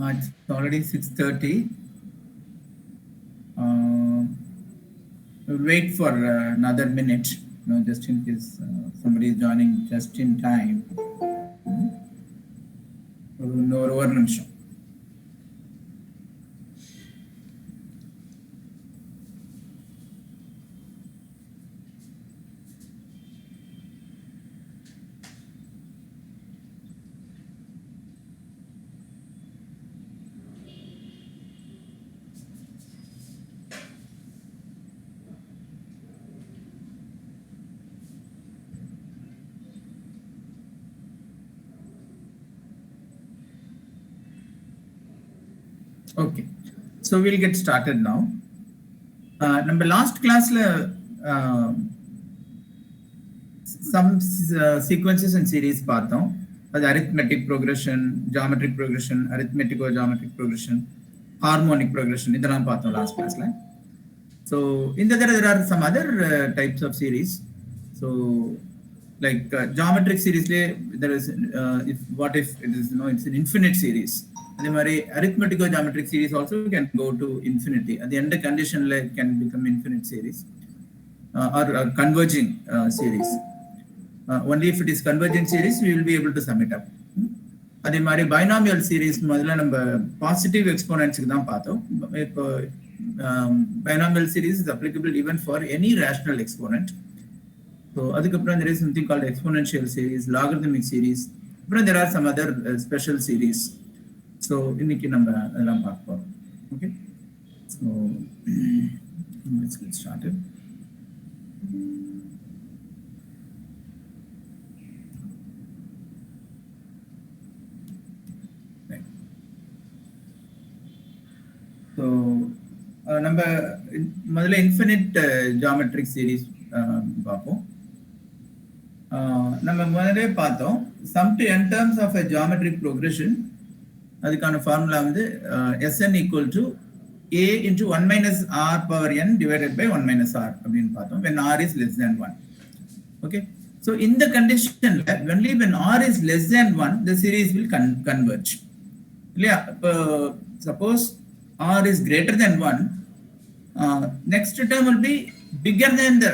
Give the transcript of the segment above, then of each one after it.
It's already 6:30. We'll wait for another minute, just in case somebody is joining just in time. No over nimsham. Okay, so we'll get started now. Number last class, some sequences and series பார்த்தோம். அது arithmetic progression, geometric progression, arithmetico-geometric progression, harmonic progression இதெல்லாம் பார்த்தோம் last classல. So in there are some other types of series. So like geometric series, there is what if it is it's an infinite series. அதே மாதிரி arithmetico-geometric series also can go to infinity. At the end condition it can become infinite series or converging series. Only if it is converging series we will be able to sum it up. அதே மாதிரி binomial series முதல்ல நம்ம positive exponents தான் பார்த்தோம். இப்போ binomial series is applicable even for any rational exponent. So அதுக்கப்புறம் there is something called exponential series, logarithmic series. But there are some other special series. So இன்னைக்கு நம்ம அதெல்லாம் பார்ப்போம். Okay, so let's get started. Right. So நம்ம முதல்ல infinite geometric series பார்ப்போம். நம்ம முதல்ல பார்த்தோம் sum to n terms of a geometric progression. அதுக்கான ஃபார்முலா வந்து Sn equal to a into 1 minus r power n divided by 1 minus r அப்படின்னு பார்த்தோம் when r is less than 1. Okay, so in the condition only when r is less than 1 the series will converge. இல்லையா? இப்போ suppose r is greater than 1, next term will be bigger than the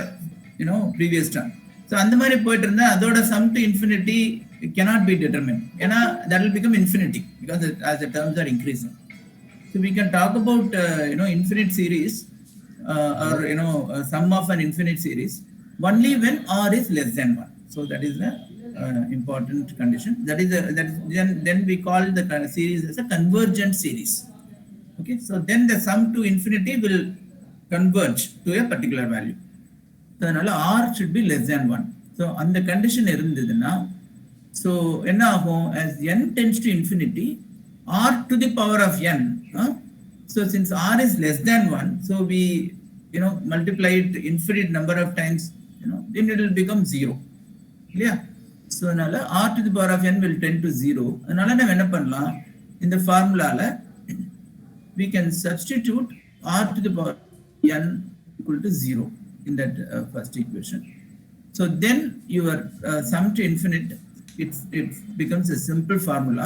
previous term. So அந்த மாதிரி போயிட்டு இருந்தா அதோட sum to infinity cannot be determined. That will become infinity because as the terms are increasing. So we can talk about infinite series or sum of an infinite series only when r is less than 1. So that is the important condition. Then we call the series as a convergent series. Okay, so then the sum to infinity will converge to a particular value. So r should be less than 1. So on the condition இருந்ததுன்னா so என்ன ஆகும், as n tends to infinity, r to the power of n, so since r is less than 1, so we multiply it infinite number of times, then it will become 0. Yeah, so அதனால r to the power of n will tend to 0. அதனால நம்ம என்ன பண்ணலாம், இந்த ஃபார்முலால we can substitute r to the power n equal to 0 in that first equation. So then your sum to infinite, it becomes a simple formula.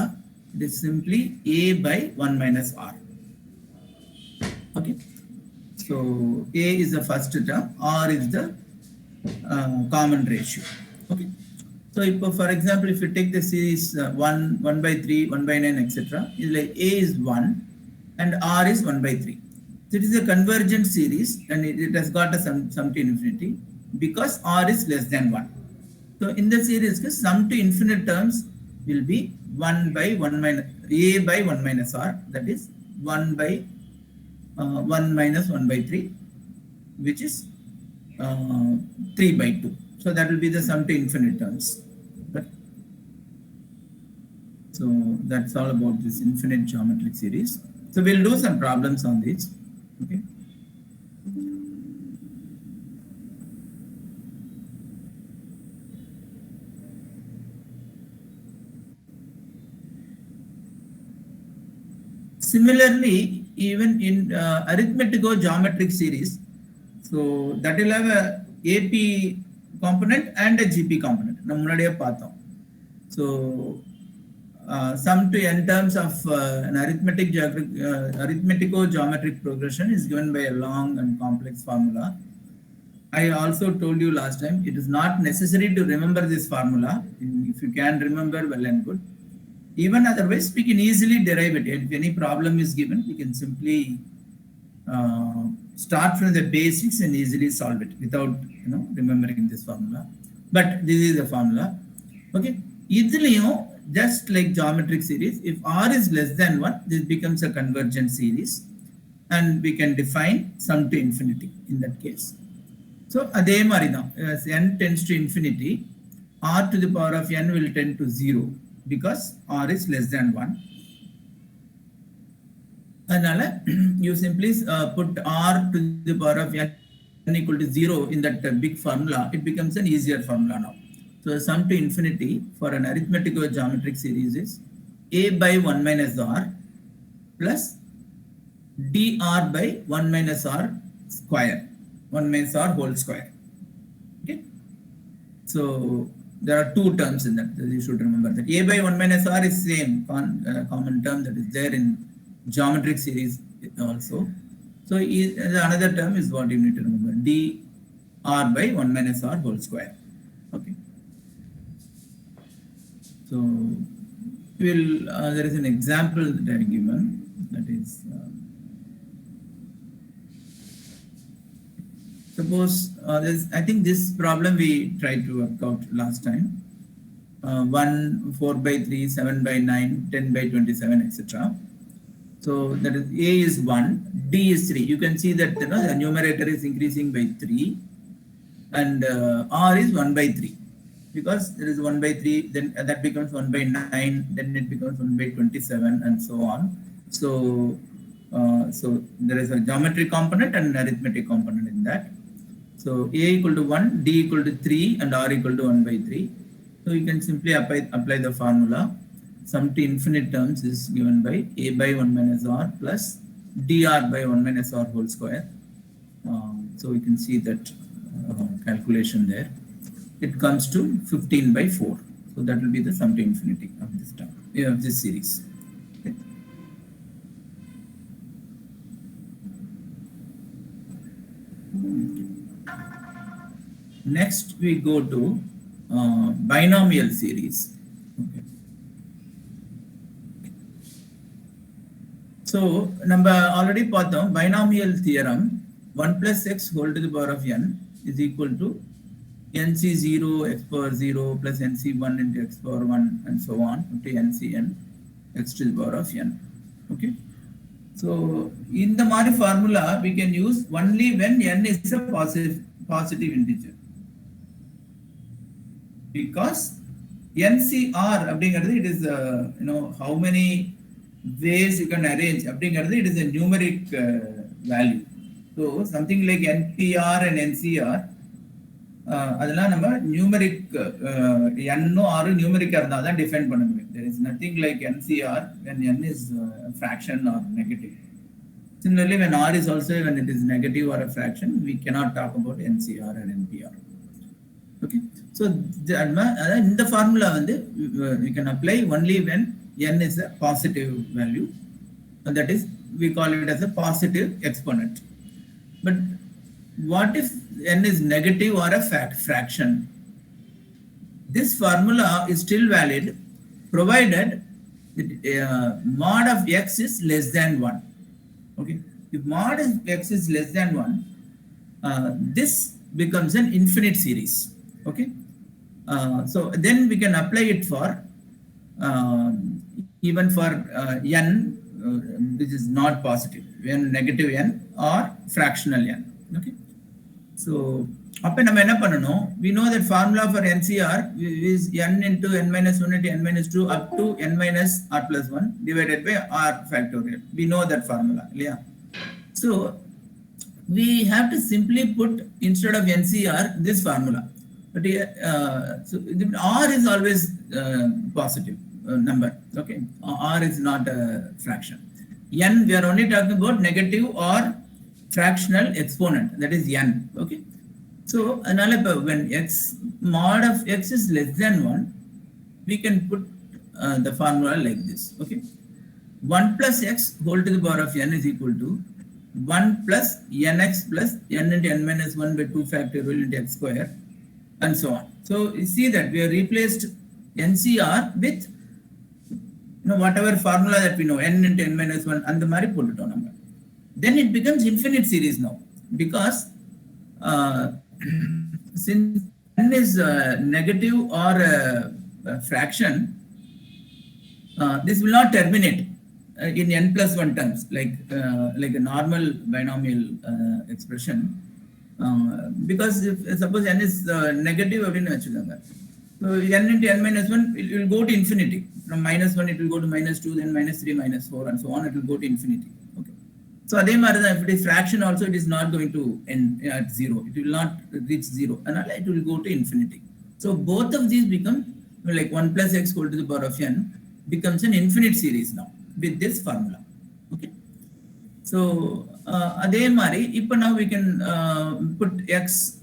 It is simply a by 1 minus r. Okay, so a is the first term, r is the common ratio. Okay, so for example if you take the series 1 by 3, 1 by 9, etc., is like a is 1 and r is 1 by 3. So it is a convergent series and it has got a sum to infinity because r is less than 1. So in the series, sum to infinite terms will be 1 by 1 minus a by 1 minus r, that is 1 by 1 minus 1 by 3, which is 3 by 2. So that will be the sum to infinite terms. So that's all about this infinite geometric series. So we'll do some problems on this. Okay. Similarly, even in arithmetico-geometric series, so that will have a AP component and a GP component. So sum to n terms of an arithmetico-geometric progression is given by a long and complex formula. I also told you last time, it is not necessary to remember this formula. If you can remember, well and good. Even otherwise, we can easily derive it. If any problem is given, we can simply start from the basics and easily solve it without remembering this formula. But this is the formula. Okay. Just like geometric series, if R is less than 1, this becomes a convergent series, and we can define sum to infinity in that case. So, as n tends to infinity, R to the power of n will tend to 0 because R is less than 1. And you simply put R to the power of n equal to 0 in that big formula. It becomes an easier formula now. So, the sum to infinity for an arithmetico-geometric series is a by 1 minus r plus dr by 1 minus r square. 1 minus r whole square. Okay. So there are two terms in that. You should remember that. A by 1 minus r is same common term that is there in geometric series also. So another term is what you need to remember. dr by 1 minus r whole square. Okay. So there is an example that I have given, that is suppose I think this problem we tried to work out last time. 1, 4 by 3, 7 by 9, 10 by 27, etc. So that is A is 1, D is 3. You can see that the numerator is increasing by 3, and R is 1 by 3. Because there is 1 by 3, then that becomes 1 by 9, then it becomes 1 by 27, and so on. So there is a geometric component and an arithmetic component in that. So A equal to 1, D equal to 3, and R equal to 1 by 3. So you can simply apply the formula. Sum to infinite terms is given by A by 1 minus R plus dr by 1 minus R whole square. So we can see that calculation there. It comes to 15 by 4. So that will be the sum to infinity of this term, of this series. Okay. Next, we go to binomial series. Okay. So, number already பார்த்தோம் binomial theorem 1 plus x whole to the power of n is equal to nc0 x power 0 plus nc1 into x power 1 and so on up to ncn x to the power of n. Okay. So, in the Mari formula, we can use only when n is a positive integer. Because NCR, it is how many ways you can arrange. It is a numeric value. So something like NPR and NCR, numeric n or numeric define. There is nothing like NCR when n is a fraction or negative. Similarly, when R is also when it is negative or a fraction, we cannot talk about NCR and NPR. Okay. So in the formula we can apply only when n is a positive value, and that is we call it as a positive exponent. But what if n is negative or a fraction? This formula is still valid provided mod of x is less than 1. Okay. If mod of x is less than 1, this becomes an infinite series. Okay. So then we can apply it for even for n which is not positive, when negative n or fractional n. Okay. So we know that formula for NCR is n into n minus 1 into n minus 2 up to n minus r plus 1 divided by r factorial. We know that formula. Yeah. So we have to simply put instead of NCR this formula. But so R is always positive number. Okay, R is not a fraction. N, we are only talking about negative or fractional exponent, that is n. Okay, so when x mod of x is less than 1, we can put the formula like this. Okay, 1 plus x whole to the power of n is equal to 1 plus nx plus n into n minus 1 by 2 factorial into x square and so on. So you see that we have replaced NCR with whatever formula that we know, n into n minus 1 and the mari pollutone number. Then it becomes infinite series now, because since n is negative or a fraction, this will not terminate in n plus 1 terms like a normal binomial expression, because if suppose n is negative, so n into n minus 1 it will go to infinity. From minus 1 it will go to minus 2, then minus 3, minus 4 and so on, it will go to infinity. Okay, so if it is fraction also, it is not going to end at 0, it will not reach 0, and it will go to infinity. So both of these become like 1 plus x whole to the power of n becomes an infinite series now with this formula. Okay, so now we can put x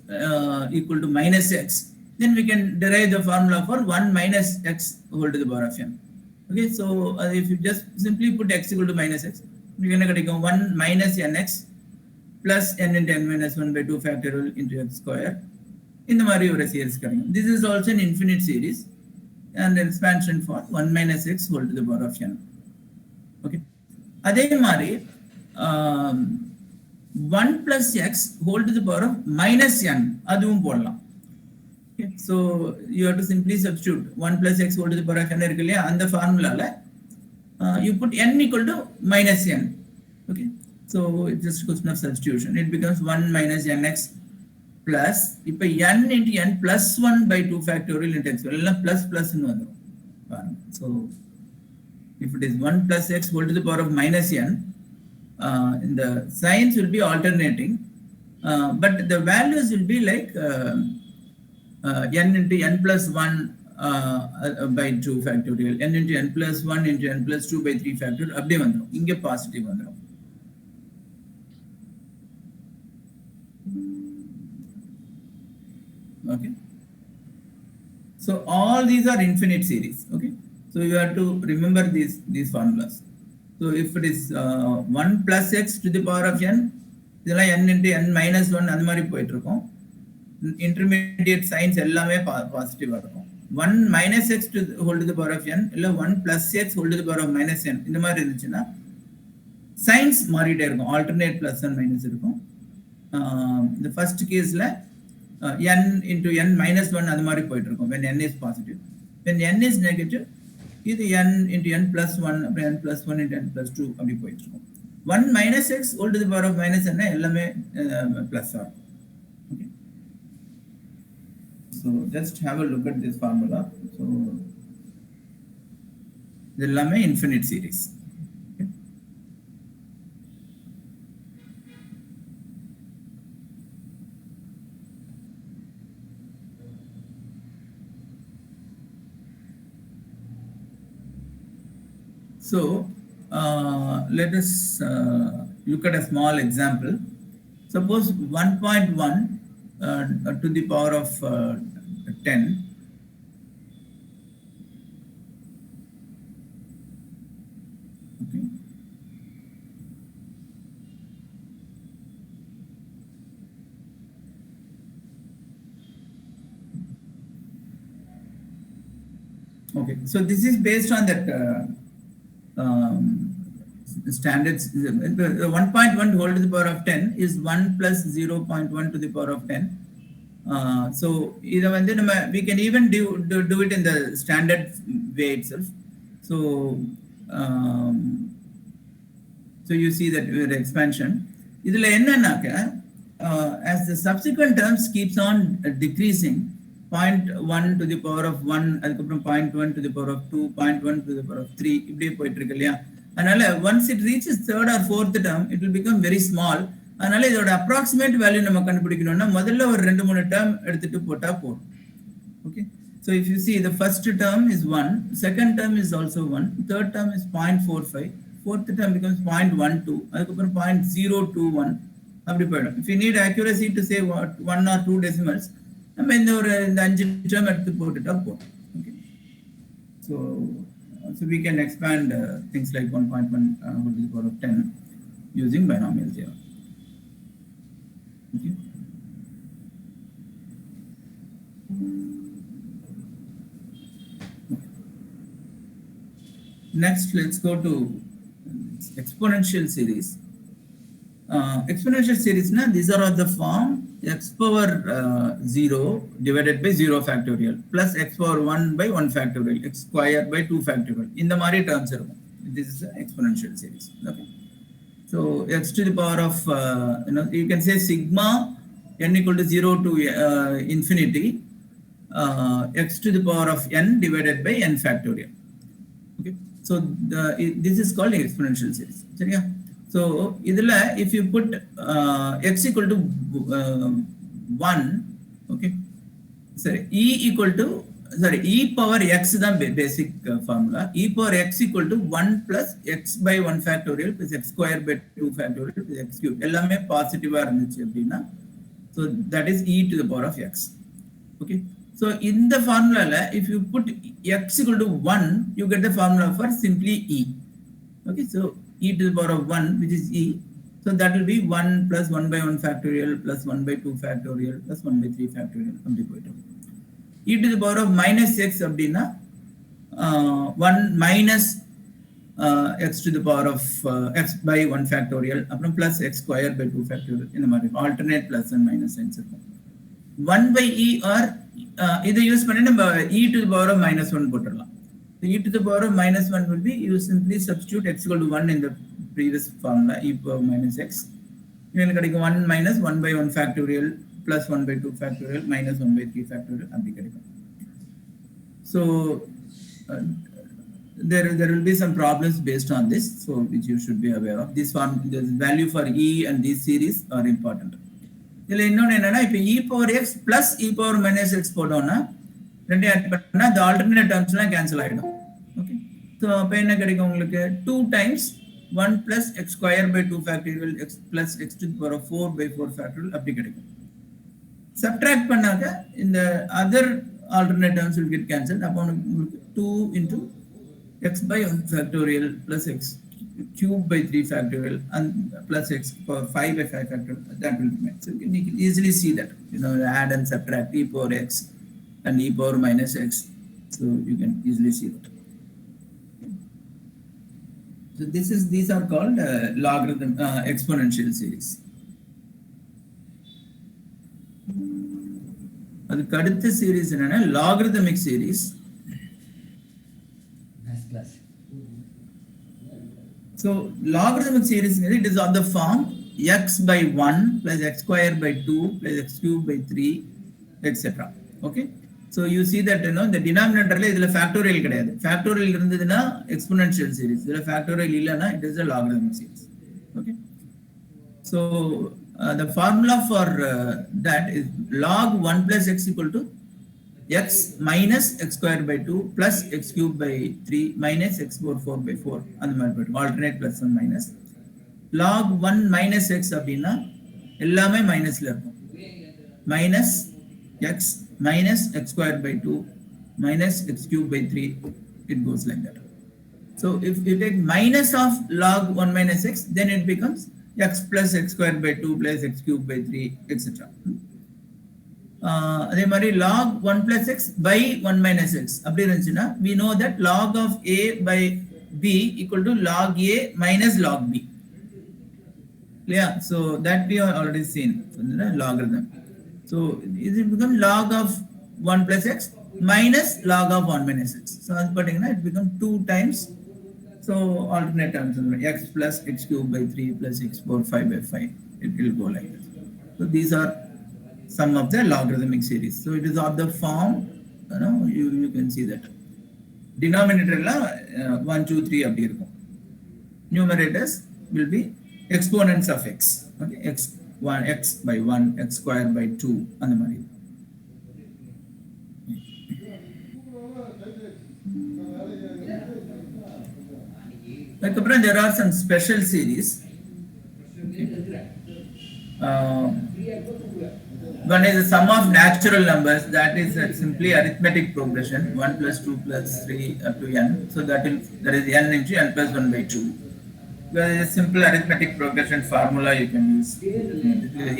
equal to minus x, then we can derive the formula for 1 minus x whole to the power of n. Okay, so if you just simply put x equal to minus x, you can get 1 minus nx plus n into n minus 1 by 2 factorial into x square. In the Mario series, this is also an infinite series and expansion for 1 minus x whole to the power of n. Okay, 1 plus x whole to the power of minus n, adum podlam. Okay, so you have to simply substitute 1 plus x whole to the power of n and the formula you put n equal to minus n. Okay, so it's just a question of substitution. It becomes 1 minus nx plus n into n plus 1 by 2 factorial into x square. Plus so if it is 1 plus x whole to the power of minus n, the signs will be alternating, but the values will be like n into n plus 1 by 2 factorial, n into n plus 1 into n plus 2 by 3 factorial, அப்படியே வந்துரும். இங்க positive வந்துரும். Okay, so all these are infinite series. Okay, so you have to remember these formulas. So if it is 1 plus x to the power of n, இதெல்லாம் n into n minus 1 அந்த மாதிரி போயிட்டு இருக்கும். Intermediate signs எல்லாமே பாசிட்டிவா இருக்கும். 1 minus x to the whole to the power of n இல்ல 1 plus x whole to the power of minus n இந்த மாதிரி இருந்துச்சுன்னா signs மாறிட்டே இருக்கும். alternate plus and minus இருக்கும். The first caseல n into n minus 1 அது மாதிரி போயிட்டு இருக்கும் when n is positive. When n is negative, இது n into n plus 1 அப்புறம் n plus 1 into n plus 2 அப்படி போயிட்டு இருக்கும். 1 minus x whole to the power of minus n எல்லாமே plus ஆகும். Okay, so just have a look at this formula. So இது எல்லாமே infinite series. Okay. So let us look at a small example. Suppose 1.1 to the power of 10 okay. Okay, so this is based on that standards. 1.1 whole to the power of 10 is 1 plus 0.1 to the power of 10. So we can even do it in the standard way itself. So so you see that with expansion, as the subsequent terms keeps on decreasing, 0.1 to the power of 1, 0.1 to the power of 2, 0.1 to the power of 3, இப்படியே போயிட்டு இருக்கு இல்லையா? அதனால once it reaches third or fourth term, it will become very small. அதனால இதோட approximate value நம்ம கண்டுபிடிக்கணும்னா முதல்ல ஒரு 2-3 term எடுத்துட்டு போட்டா போதும். Okay, so if you see, the first term is 1, second term is also 1, third term is 0.45, fourth term becomes 0.12, அதுக்கப்புறம் 0.021 அப்படி போயிடும். If you need accuracy to say 1 or 2 decimals, நம்ம இந்த 5 term எடுத்து போட்டுட்டா போதும். Okay, so So we can expand things like 1.1 whole to the power of 10 using binomial theorem. Okay. Next, let's go to exponential series. Exponential series, these are of the form x power 0 divided by 0 factorial plus x power 1 by 1 factorial, x squared by 2 factorial. In the Mari terms, this is an exponential series. Okay. So x to the power of, you can say sigma n equal to 0 to infinity x to the power of n divided by n factorial. Okay. So this is called exponential series. So if you put x equal to 1, okay, sorry, e power x is the basic formula. E power x equal to 1 plus x by 1 factorial plus x squared by 2 factorial plus x cubed. Ellame positive irundhuchu. So that is e to the power of x. Okay. So in the formula, if you put x equal to 1, you get the formula for simply e. Okay. So e to the power of 1, which is e. So that will be 1 plus 1 by 1 factorial plus 1 by 2 factorial plus 1 by 3 factorial. E to the power of minus x abdina 1 minus x to the power of x by 1 factorial plus x squared by 2 factorial in the alternate plus and minus signs. 1 by e or either use e to the power of minus 1 pottiralam. So e to the power of minus 1 will be, you simply substitute x equal to 1 in the previous formula, e power minus x. You will get 1 minus 1 by 1 factorial plus 1 by 2 factorial minus 1 by 3 factorial. So there will be some problems based on this, so which you should be aware of. This one, the value for e and this series are important. E power x plus e power minus x போட்டோம்னா ரெண்டு add பண்ணா the alternate terms எல்லாம் cancel ஆயிடும். Okay. So அப்ப என்ன கிடைக்கும் உங்களுக்கு 2 times 1 plus x squared by 2 factorial x plus x to the power of 4 by 4 factorial அப்படி கிடைக்கும். Subtract பண்ணாக்க இந்த other alternate terms will get cancelled. அப்ப உங்களுக்கு 2 into x by 1 factorial plus x cube by 3 factorial and plus x power 5 by 5 factorial, that will be made. So you can easily see that, add and subtract e power x and e power minus x. So you can easily see that. So these are called logarithm exponential series. அதுக்கு அடுத்த series என்னன்னா logarithmic series. So logarithmic series, it is of the form x by 1 plus x squared by 2 plus x cubed by 3, etc. Okay. So you see that the denominator is factorial கிடையாது. Factorial இருந்ததுன்னா exponential series. இதுல factorial இல்லனா it is a logarithmic series. Okay. So the formula for that is log 1 plus x equal to x minus x squared by 2 plus x cubed by 3 minus x power 4 by 4 and alternate plus and minus. Log 1 minus x அப்படின்னா எல்லாமே மைனஸ்ல இருக்கும். Minus x minus x squared by 2 minus x cubed by 3, it goes like that. So if you take minus of log 1 minus x, then it becomes x plus x squared by 2 plus x cubed by 3, etc. அதே மாதிரி log 1 plus x by 1 minus x அப்படி இருந்துச்சுன்னா we know that log of a by b equal to log a minus log b. Yeah, so that we have already seen in the logarithm. So it becomes log of 1 plus x minus log of 1 minus x. So as particular, it becomes 2 times. So alternate terms, x plus x cubed by 3 plus x power 5 by 5. It will go like this. So these are some of the logarithmic series. So it is of the form, you can see that. Denominator 1, 2, 3 அப்படி இருக்கும். Numerators will be exponents of x. Okay, x by 1, x squared by 2 அந்த மாதிரி. அதுக்கப்புறம் there are some special series. Okay. One is the sum of natural numbers, that is simply arithmetic progression, 1 plus 2 plus 3 up to n. So that is n into n plus 1 by 2. There is a simple arithmetic progression formula you can use.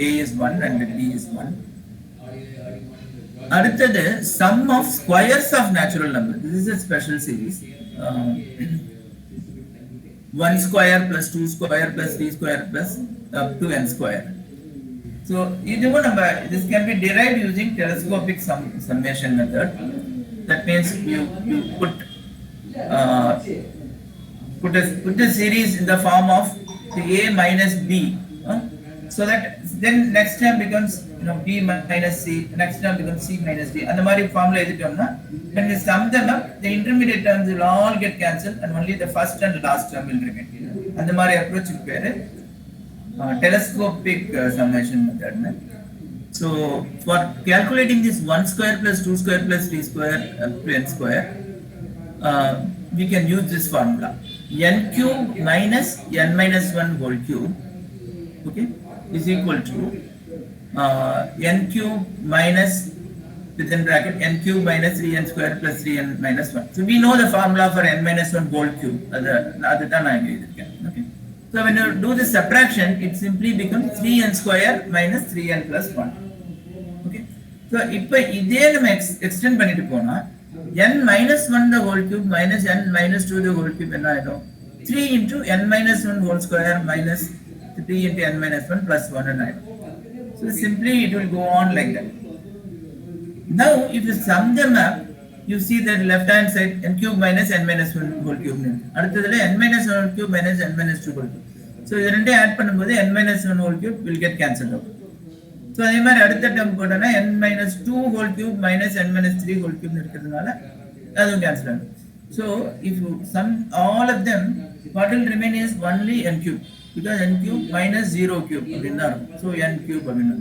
A is 1 and B is 1. அடுத்தது sum of squares of natural numbers. This is a special series. 1 square plus 2 square plus 3 square plus up to n square. So this can be derived using telescopic summation method. That means you put a series in the form of A minus B, so that then next term becomes B minus C, next term becomes C minus D. And the formula when we sum them up, the intermediate terms will all get cancelled and only the first and last term will remain. And the approach telescopic summation method. So for calculating this 1 square plus 2 square plus 3 square up to n square, we can use this formula. N cube minus n minus 1 whole cube, okay, is equal to n cube minus, within bracket, n cube minus 3n square plus 3n minus 1. So we know the formula for n minus 1 whole cube. Other time I agree with it. Okay. So when you do the subtraction, it simply becomes 3n square minus 3n plus 1. Okay. So if we extend பண்ணிட்டு போனா n minus 1 the whole cube minus n minus 2 the whole cube என்ன ஆயிடும்? 3 into n minus 1 whole square minus 3 into n minus 1 plus 1 and ஆயிடும். So simply it will go on like that. Now if you sum them up, you see that left hand side n cube minus n minus 1 whole cube. அடுத்ததுல n minus 1 whole cube minus n minus 2 whole cube. So இது ரெண்டே add பண்ணும்போது n minus 1 whole cube will get cancelled out. So அதே மாதிரி அடுத்த term போட்டனா n minus 2 whole cube minus n minus 3 whole cube இருக்கிறதுனால அதுவும் cancel ஆகும். So if you sum all of them, what will remain is only n cube, because n cube minus 0 cube அப்படினா இருக்கும். So n cube அப்படினா.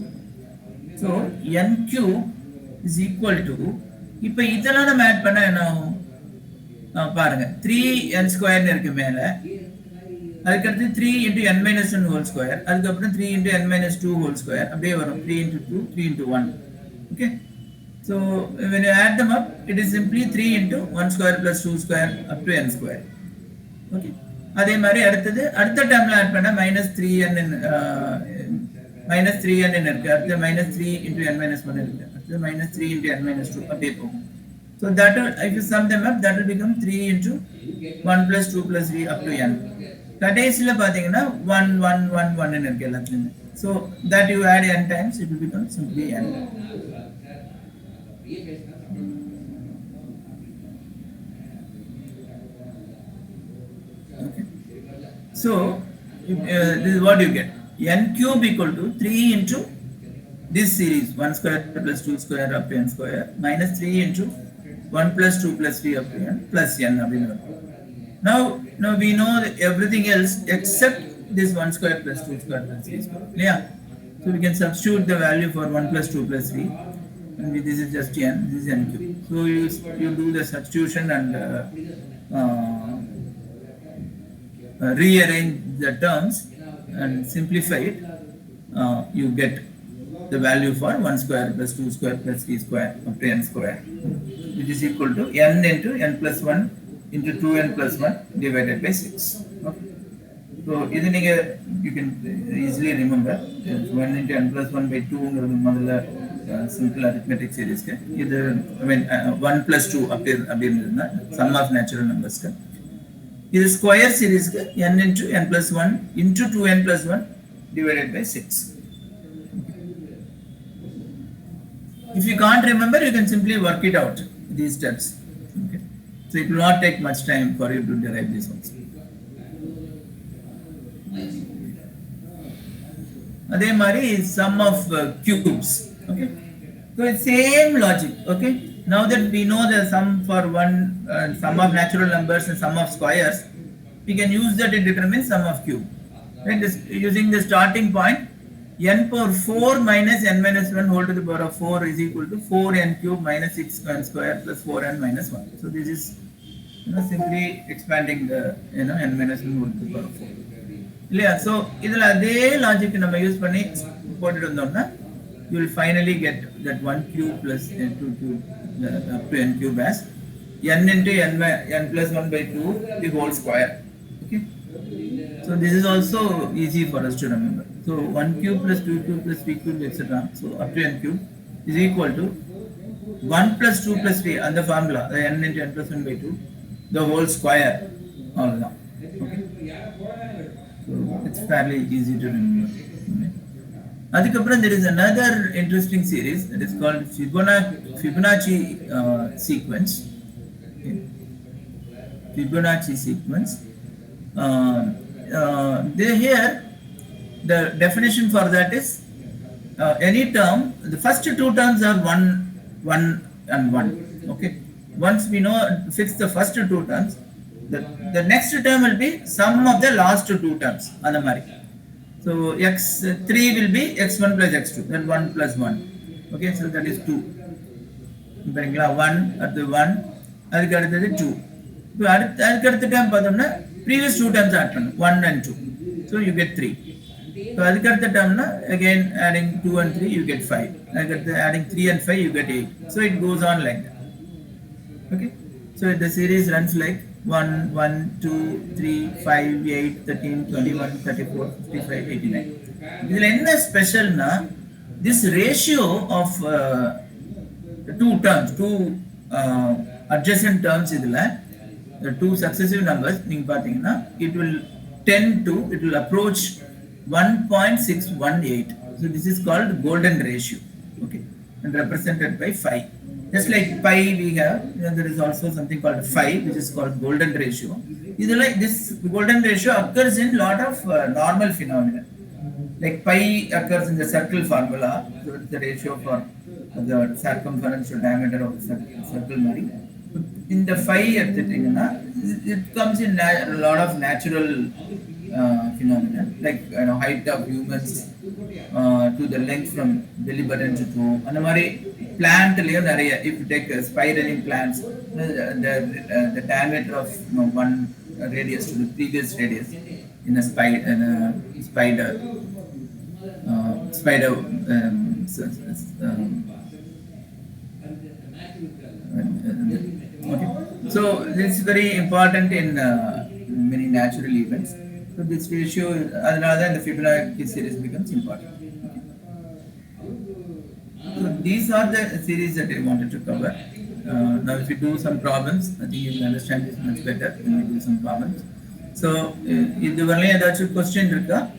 So n cube is equal to, இப்போ இதெல்லாம் நம்ம add பண்ணா என்ன ஆகும்? பாருங்க 3n ஸ்கொயர் இருக்கு மேல, அதுக்கு அடுத்து 3 into n minus 1 whole square, அதுக்கு அப்புறம் 3 into n minus 2 whole square அப்படியே வரும். 3 into 2, 3 into 1. Okay. So when you add them up, it is simply 3 into 1 square plus 2 square up to n square. Okay. அதே மாதிரி அடுத்த டேர்ம்ல add பண்ணா minus 3n இருக்கு, அடுத்து minus 3 into n minus 1 இருக்கு, அடுத்து minus 3 into n minus 2 அப்படியே போகும். So that will, if you sum them up, that will become 3 into 1 plus 2 plus 3 up to n. கடைசில பாத்தீங்கன்னா 1 1 1 1 ன்னு இருக்கு எல்லாத்துலயும். So that you add n times, it will become simply n. Okay. So this is what you get. N cube equal to 3 into this series 1 square plus 2 square up to n square minus 3 into 1 plus 2 plus 3 up to n plus n. Now we know everything else except this 1 square plus 2 square plus 3 square. Yeah. So we can substitute the value for 1 plus 2 plus 3. And this is just n, this is n cube. So you do the substitution and rearrange the terms and simplify it. You get the value for 1 square plus 2 square plus 3 square up to n square, which is equal to n into n plus 1 into 2n plus 1 divided by 6. Okay. So you can easily remember 1 into n plus 1 by 2 simple arithmetic series. Either 1 plus 2 sum of natural numbers. This square series n into n plus 1 into 2n plus 1 divided by 6. If you can't remember, you can simply work it out, these steps. Okay. So it will not take much time for you to derive this also. அதே மாதிரி sum of cubes. Okay. So it's same logic. Okay. Now that we know the sum for sum of natural numbers and sum of squares, we can use that to determine sum of cube. Right? Using the starting point, n power 4 minus n minus 1 whole to the power of 4 is equal to 4n cube minus 6n square plus 4n minus 1. So this is simply expanding the n minus 1 whole to the power of 4. So idhula adhe logic நம்ம use பண்ணி போட்டுட்டு வந்தோம்னா you will finally get that 1 cube plus 2 cube up to n cube as n into n plus 1 by 2 the whole square. Okay. So this is also easy for us to remember. So 1 cube plus 2 cube plus 3 cube etc. So up to n cube is equal to 1 plus 2 plus 3 and the formula the n into n plus 1 by 2 the whole square all along. Okay. So it's fairly easy to remember. Adhikapran, there is another interesting series that is called Fibonacci sequence. Okay. Fibonacci sequence. Here the definition for that is any term, the first two terms are 1 and 1. Okay. Once we know fix the first two terms, the next term will be sum of the last two terms. So x3 will be x1 plus x2, then 1 plus 1. Okay, so that is 2. 1 at the 1, that is 2. So at the time, previous two terms are 1 and 2. So you get 3. So at the term, again adding 2 and 3, you get 5. Adding 3 and 5, you get 8. So it goes on like that. Okay, so the series runs like 1, 1, 2, 3, 5, 8, 13, 21, 34, 55, 89. This is special na, this ratio of two terms, two adjacent terms, the two successive numbers, it will tend to, it will approach 1.618. So this is called golden ratio. Okay, and represented by 5. Just like pi we have, there is also something called phi, which is called golden ratio. This golden ratio occurs in lot of normal phenomena. Like pi occurs in the circle formula, so it's the ratio for the circumference to diameter of the circle. In the phi, it comes in a lot of natural phenomena, like height of humans to the length from belly button to toe. And plant, if you take spiraling plants, the diameter of one radius to the previous radius in a spider. Okay. So this is very important in many natural events. So this ratio, rather than the Fibonacci series, becomes important. So these are the series that I wanted to cover. Now if you do some problems, I think you will understand this much better when we do some problems. So if there are any question, doubt,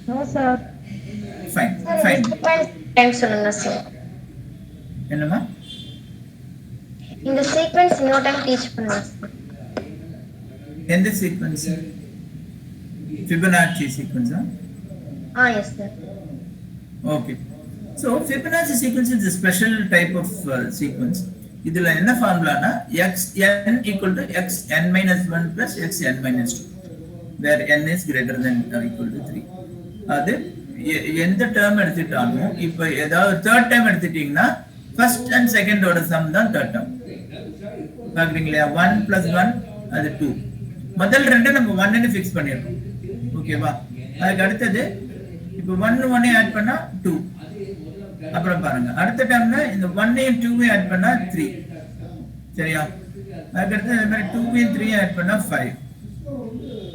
No, sir. Fine. Thanks, sir. In the sequence, no time teach பண்ணுங்க. In the sequence, Fibonacci sequence, huh? Yes, sir. Okay. So Fibonacci sequence is a special type of sequence. Idhula enna formula na xn equal to xn minus 1 plus xn minus 2, where n is greater than or equal to 3. Adu எந்த term எடுத்துட்டாலும் இப்போ ஏதாவது third term எடுத்துட்டீங்கன்னா first and second order sum தான் third term. பாக்குறீங்களா 1 plus 1 அது 2. முதல் ரெண்டு நம்ம 1 ன்னு ஃபிக்ஸ் பண்ணிரோம். ஓகேவா? அதுக்கு அடுத்து இப்போ 1 1 ஆட் பண்ணா 2. அப்புறம் பாருங்க அடுத்த டைம்ல இந்த 1 ஐயும் 2 ஐயும் ஆட் பண்ணா 3. சரியா? அதுக்கு அடுத்து இந்த மாதிரி 2 ஐயும் 3 ஐயும் ஆட் பண்ணா 5.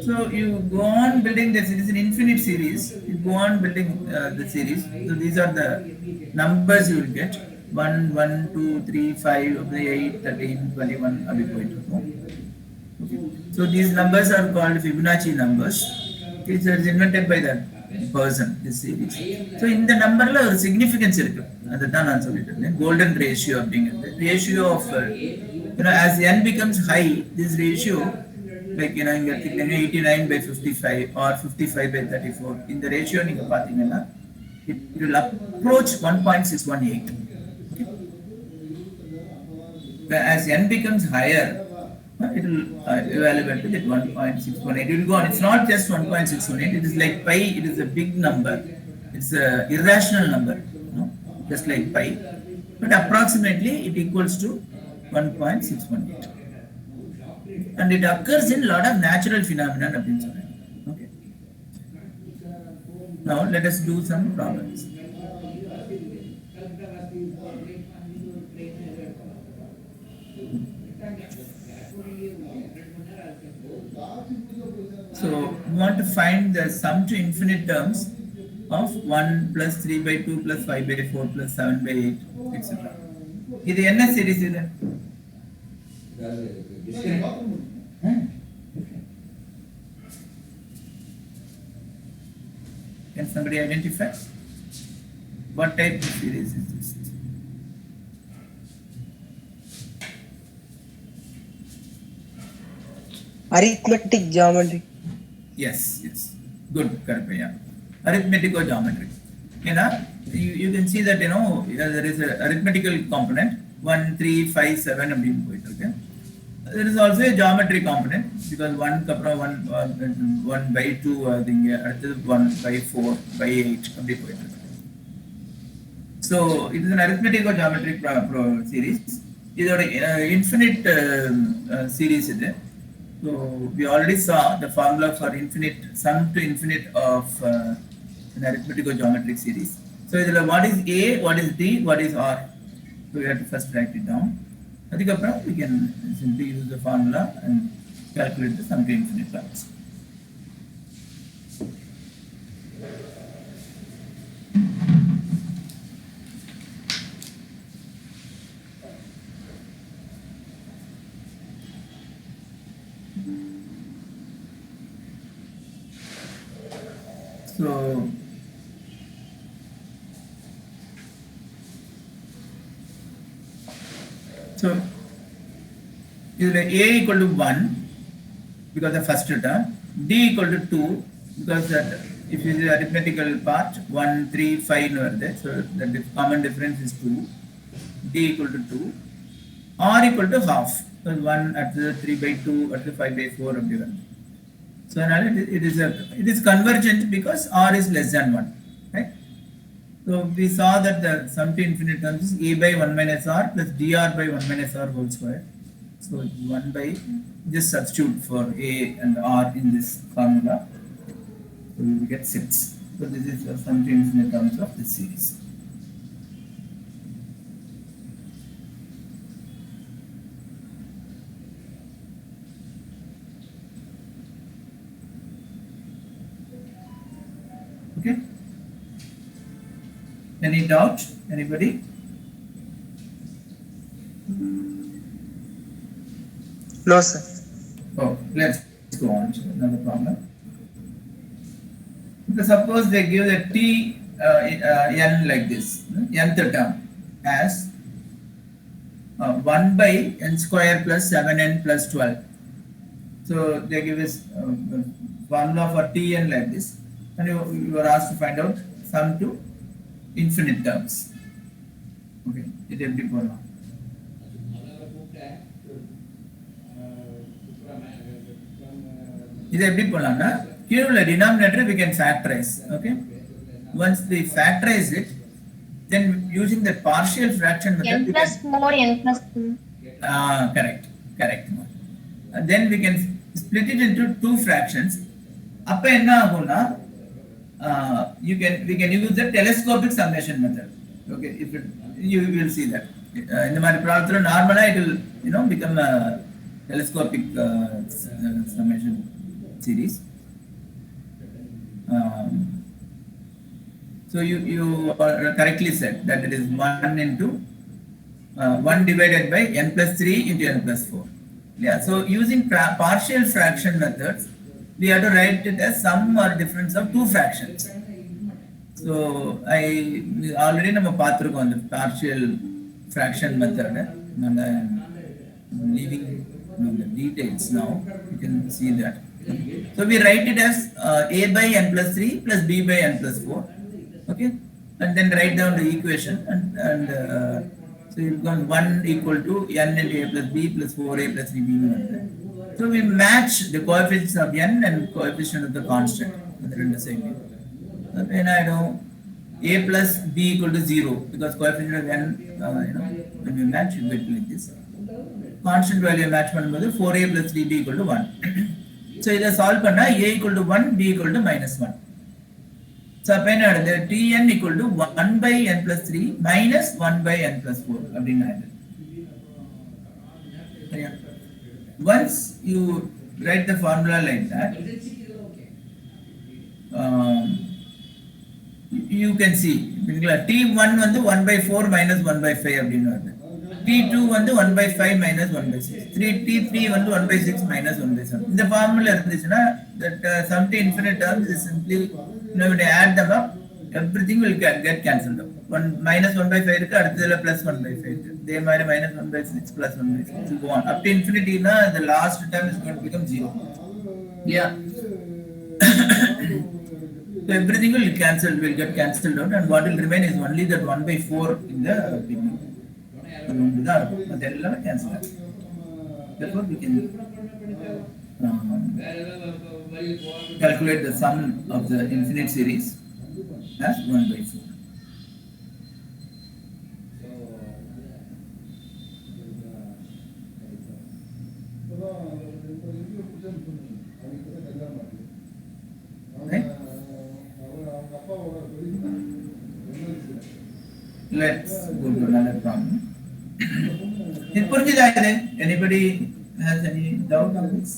So you go on building this. It is an infinite series. You go on building the series. So these are the numbers you will get. 1, 1, 2, 3, 5, 8, 13, 21, okay. So these numbers are called Fibonacci numbers. It is invented by the person, this series. So in the number la or significance irukku. Adha nan solliren. Golden ratio abingiradhu. Ratio of as n becomes high, this ratio like 89 by 55 or 55 by 34. In the ratio neenga pathina it will approach 1.618. As n becomes higher, it will evaluate to that 1.618. It will go on. It's not just 1.618. It is like pi. It is a big number. It's a irrational number, just like pi. But approximately it equals to 1.618. And it occurs in a lot of natural phenomena. Okay. Now let us do some problems. So we want to find the sum to infinite terms of 1 plus 3 by 2 plus 5 by 4 plus 7 by 8, etc. This is what series is. Can somebody identify what type of series is this? Arithmetic geometry. Yes, yes. Good, correct. Yeah. Arithmetical geometry. You can see that there is a arithmetical component 1, 3, 5, 7. Okay. There is also a geometry component because 1 by 2, I think 1 by 4 by 8. So it is an arithmetical geometry series. This is an infinite series. So we already saw the formula for sum to infinite of an arithmetical geometric series. So what is A, what is D, what is R? So we have to first write it down. We can simply use the formula and calculate the sum to infinite terms. So is A equal to 1 because the first term, D equal to 2 because that if you see the arithmetical part 1, 3, 5 over there, so the common difference is 2, D equal to 2, R equal to half, so 1 at the 3 by 2 at the 5 by 4 of given. So now it is convergent because R is less than 1, right? So we saw that the sum to infinite terms is A by 1 minus R plus dr by 1 minus R whole square. So 1 by, just substitute for A and R in this formula. So we will get 6. So this is the sum to infinite terms of this series. Okay. Any doubt? Anybody? No, sir. Oh, let's go on to another problem. Because suppose they give the t n like this, nth term as 1 by n square plus 7n plus 12. So they give us formula for tn like this, and you are asked to find out sum to infinite terms. Okay, it will be formula. This is the denominator we can factorize. Okay, once we factorize it, then using the partial fraction method, n plus 4, n plus 2. correct. And then we can split it into two fractions. We can use the telescopic summation method. Okay, you will see that in the problem normally it will become a telescopic summation series. So you correctly said that it is 1 into 1 divided by n plus 3 into n plus 4. Yeah, so using partial fraction methods, we have to write it as sum or difference of two fractions. So I already know on the partial fraction method, and I am leaving the details now. You can see that. So we write it as a by n plus 3 plus b by n plus 4. Okay, and then write down the equation, and so you become 1 equal to n into a plus b plus 4a plus 3b. So we match the coefficients of n and coefficient of the constant. They're in the same way. Then I know a plus b equal to 0 because coefficient of n, when we match it will be like this. Constant value match பண்ணும்போது 4a plus 3b equal to 1. So இதை solve பண்ணா a equal to 1, b equal to -1. So அப்ப என்ன ஆகுது? tn equal to 1 by n plus 3 minus 1 by n plus 4 அப்படின்னு ஆகுது. Once you write the formula like that, you can see t1 வந்து 1 by 4 minus 1 by 5 அப்படின்னு வருது. t2 வந்து 1 by 5 minus 1 by 6. t3 வந்து 1 by 6 minus 1 by 7. இந்த formula இருந்துச்சுன்னா that sum to infinite terms is simply, you know, when you add them up, everything will get cancelled out. 1 minus 1 by 5 இருக்கு, அடுத்ததுல plus 1 by 5 இருக்கு. இதே மாதிரி minus 1 by 6 plus 1 by 6 will go on up to infinity. Na the last term is going to become 0. Yeah. So everything will get cancelled out, and what will remain is only that 1 by 4 in the beginning. அதெல்லாம் cancel ஆகும். Therefore we can calculate the sum of the infinite series as 1 by 4. Right? Let's go to another problem. Anybody has any doubt on this?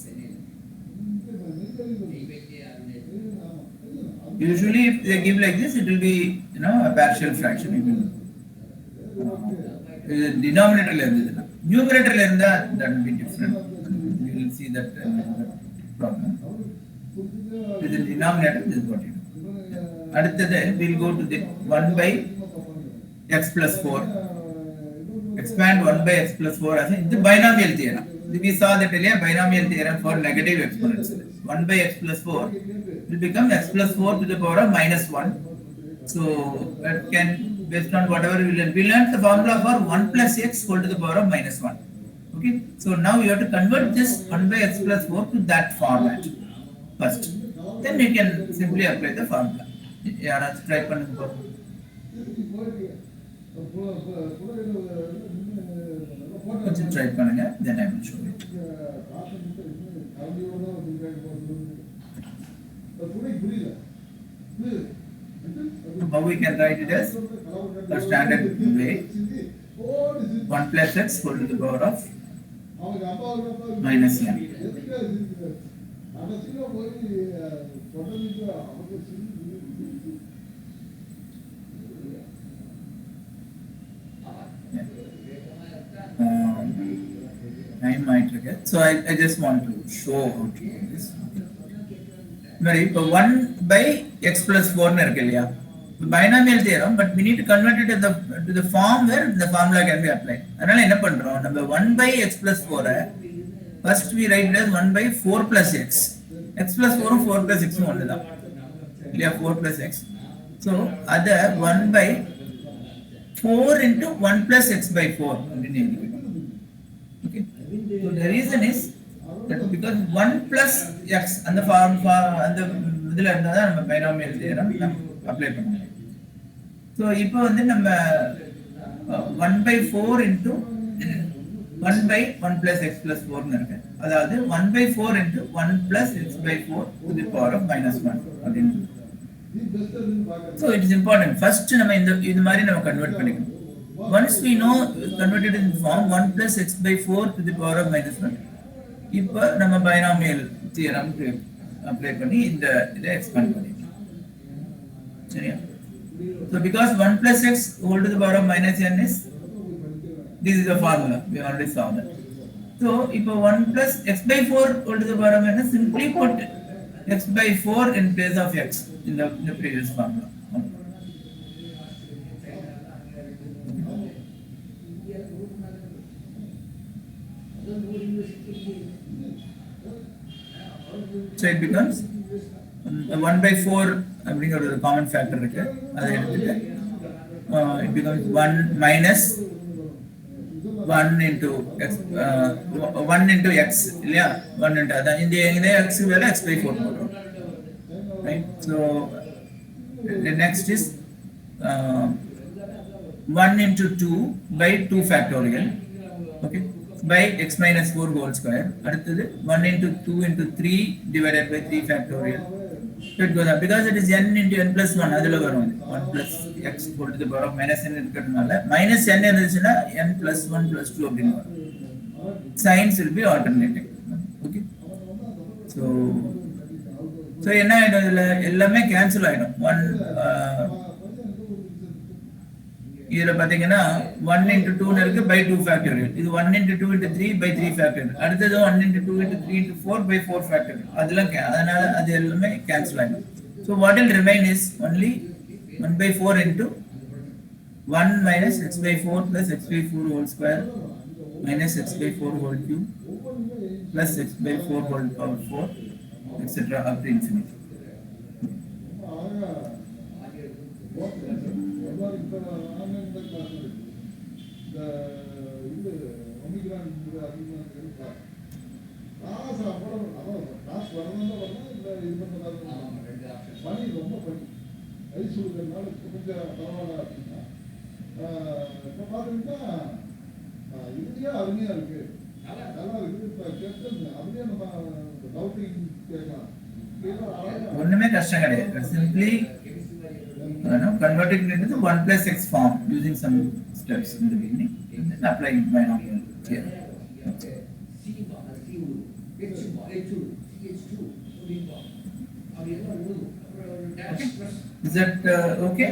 Usually if they give like this, it will be, you know, a partial fraction. It will, denominator numerator that will be different. You will see that problem. With the denominator, this is what you do. We will go to the 1 by x plus 4. Expand 1 by x plus 4 as the binomial theorem. We saw that earlier, binomial theorem for negative exponents. 1 by x plus 4 will become x plus 4 to the power of -1. So that can, based on whatever we learned the formula for 1 plus x whole to the power of -1. Okay. So now you have to convert this 1 by x plus 4 to that format first. Then you can simply apply the formula. Try பண்ணுங்க. Try பண்ணுங்க, then I will show it. How we can write it as the standard way, 1 plus x whole to the power of -n. Time might get. So I just want to show how to do this. Very, so 1 by x plus 4 irukku illaya, binomial theorem, but we need to convert it to the form where the formula can be applied. Adala enna pandrom, number 1 by x plus 4 first we write it as 1 by 4 plus x. X plus 4 and 4 plus x only da illaya, 4 plus x. So other 1 by 4 into 1 plus x by 4. Okay. So the reason is that because 1 plus x and the form and the idhula irundha நம்ம binomial theorem apply பண்ணலாம். So இப்போ வந்து நம்ம 1 by 4 into 1 by 1 plus x plus 4 னு இருக்கு. அதாவது 1 by 4 into 1 plus x by 4 to the power of -1 அப்படினு. So it is important. First நம்ம இந்த மாதிரி நம்ம கன்வர்ட் பண்ணிக்கணும். Once we know converted in form 1 plus x by 4 to the power of -1, இப்போ நம்ம binomial theorem apply பண்ணி இதை expand பண்ணிக்கலாம். சரியா? So because 1 plus x whole to the power of -n is, this is the formula, we already saw that. So இப்போ 1 plus x by 4 whole to the power of -n, simply put x by 4 in place of x in the previous formula. So it becomes 1 by 4 அப்படிங்கிற ஒரு common factor இருக்கு, அதை எடுத்துட்டு it becomes 1 minus 1 into x, 1 into x இல்லையா, 1 into அதான் இந்த x வேற x by 4 போடுறோம். Right? So the next is 1 into 2 by 2 factorial. Okay. by x minus 4 whole square. அடுத்தது 1 into 2 into 3 divided by 3 factorial. So it goes up because it is n into n plus 1. அதில் வரும் 1 plus x whole to the power of minus n இருக்கிறதுனால minus n இருந்துச்சுன்னா n plus 1 plus 2 அப்படின்னு வரும். Signs will be alternating. Okay. So என்ன ஆயிடும் இதுல எல்லாமே கேன்சல் ஆயிடும். இதுல பாத்தீங்கன்னா 1 into 2 இருக்கு by 2 factorial. இது 1 into 2 into 3 by 3 factorial. அடுத்தது 1 into 2 into 3 into 4 by 4 factorial. அதனால அது எல்லாமே கேன்சல் ஆயிடும். So what will remain is only 1 by 4 into 1 minus x by 4 plus x by 4 whole square minus x by 4 whole cube plus x by 4 whole power 4 etc. up to infinity. ஒண்ணுமே கஷ்டம் கிடையாது. Simply converting it into the 1 plus x form using some steps in the beginning and then applying binomial theorem. Okay. Is that okay?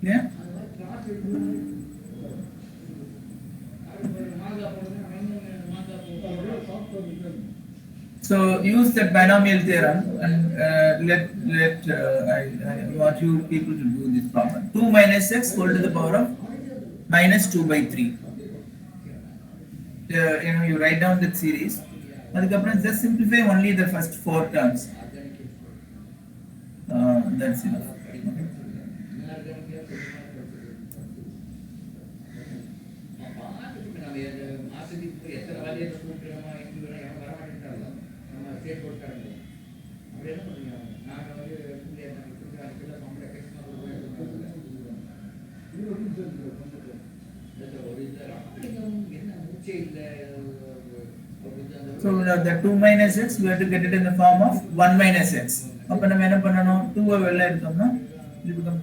Yeah. So use that binomial theorem and I want you people to do this problem. 2 minus x whole to the power of minus 2 by 3. You write down that series. Just simplify only the first 4 terms. That's enough. Okay. So the 2 minus x, we have to get it in the form of 1 minus x. Now, we have to 2 it will become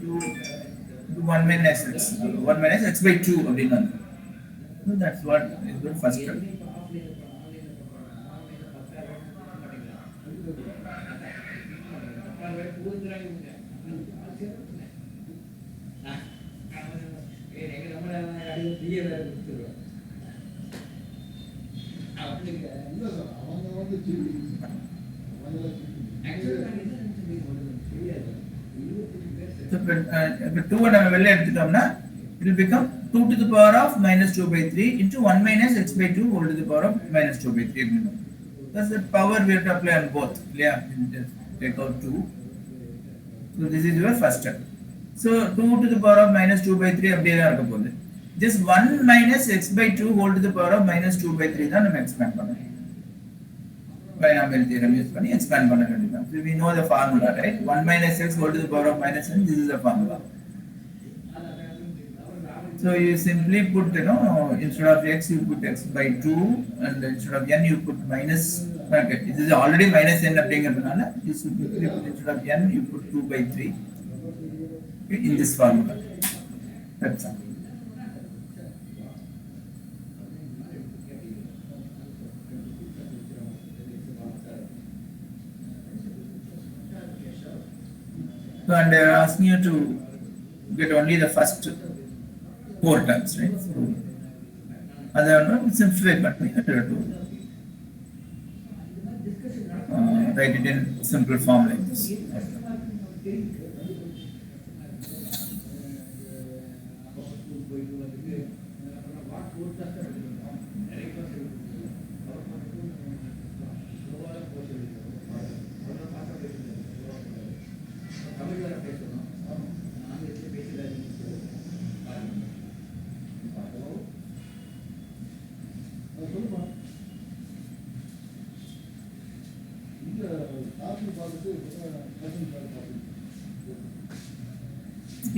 1 minus x. 1 minus x by 2. So that's what is the first step. So if 2 it will become 2 to the power of minus 2 by 3 into 1 minus x by 2 whole to the power of minus 2 by 3. That's the power we have to apply on both. Yeah, just take out 2. So this is your first step. So 2 to the power of minus 2 by 3 just 1 minus x by 2 whole to the power of minus 2 by 3 தான் நம்ம expand பண்ணணும். Binomial theorem use பண்ணி expand பண்ண வேண்டியது. So we know the formula, right? 1 minus x whole to the power of minus n, this is the formula. So you simply put, instead of x you put x by 2 and instead of n you put minus, okay, this is already minus n அப்படிங்கிறதுனால you simply put instead of n you put 2 by 3 in this formula. That's all. So and they are asking you to get only the first 4 terms, right? So simplify write it in simple form like this.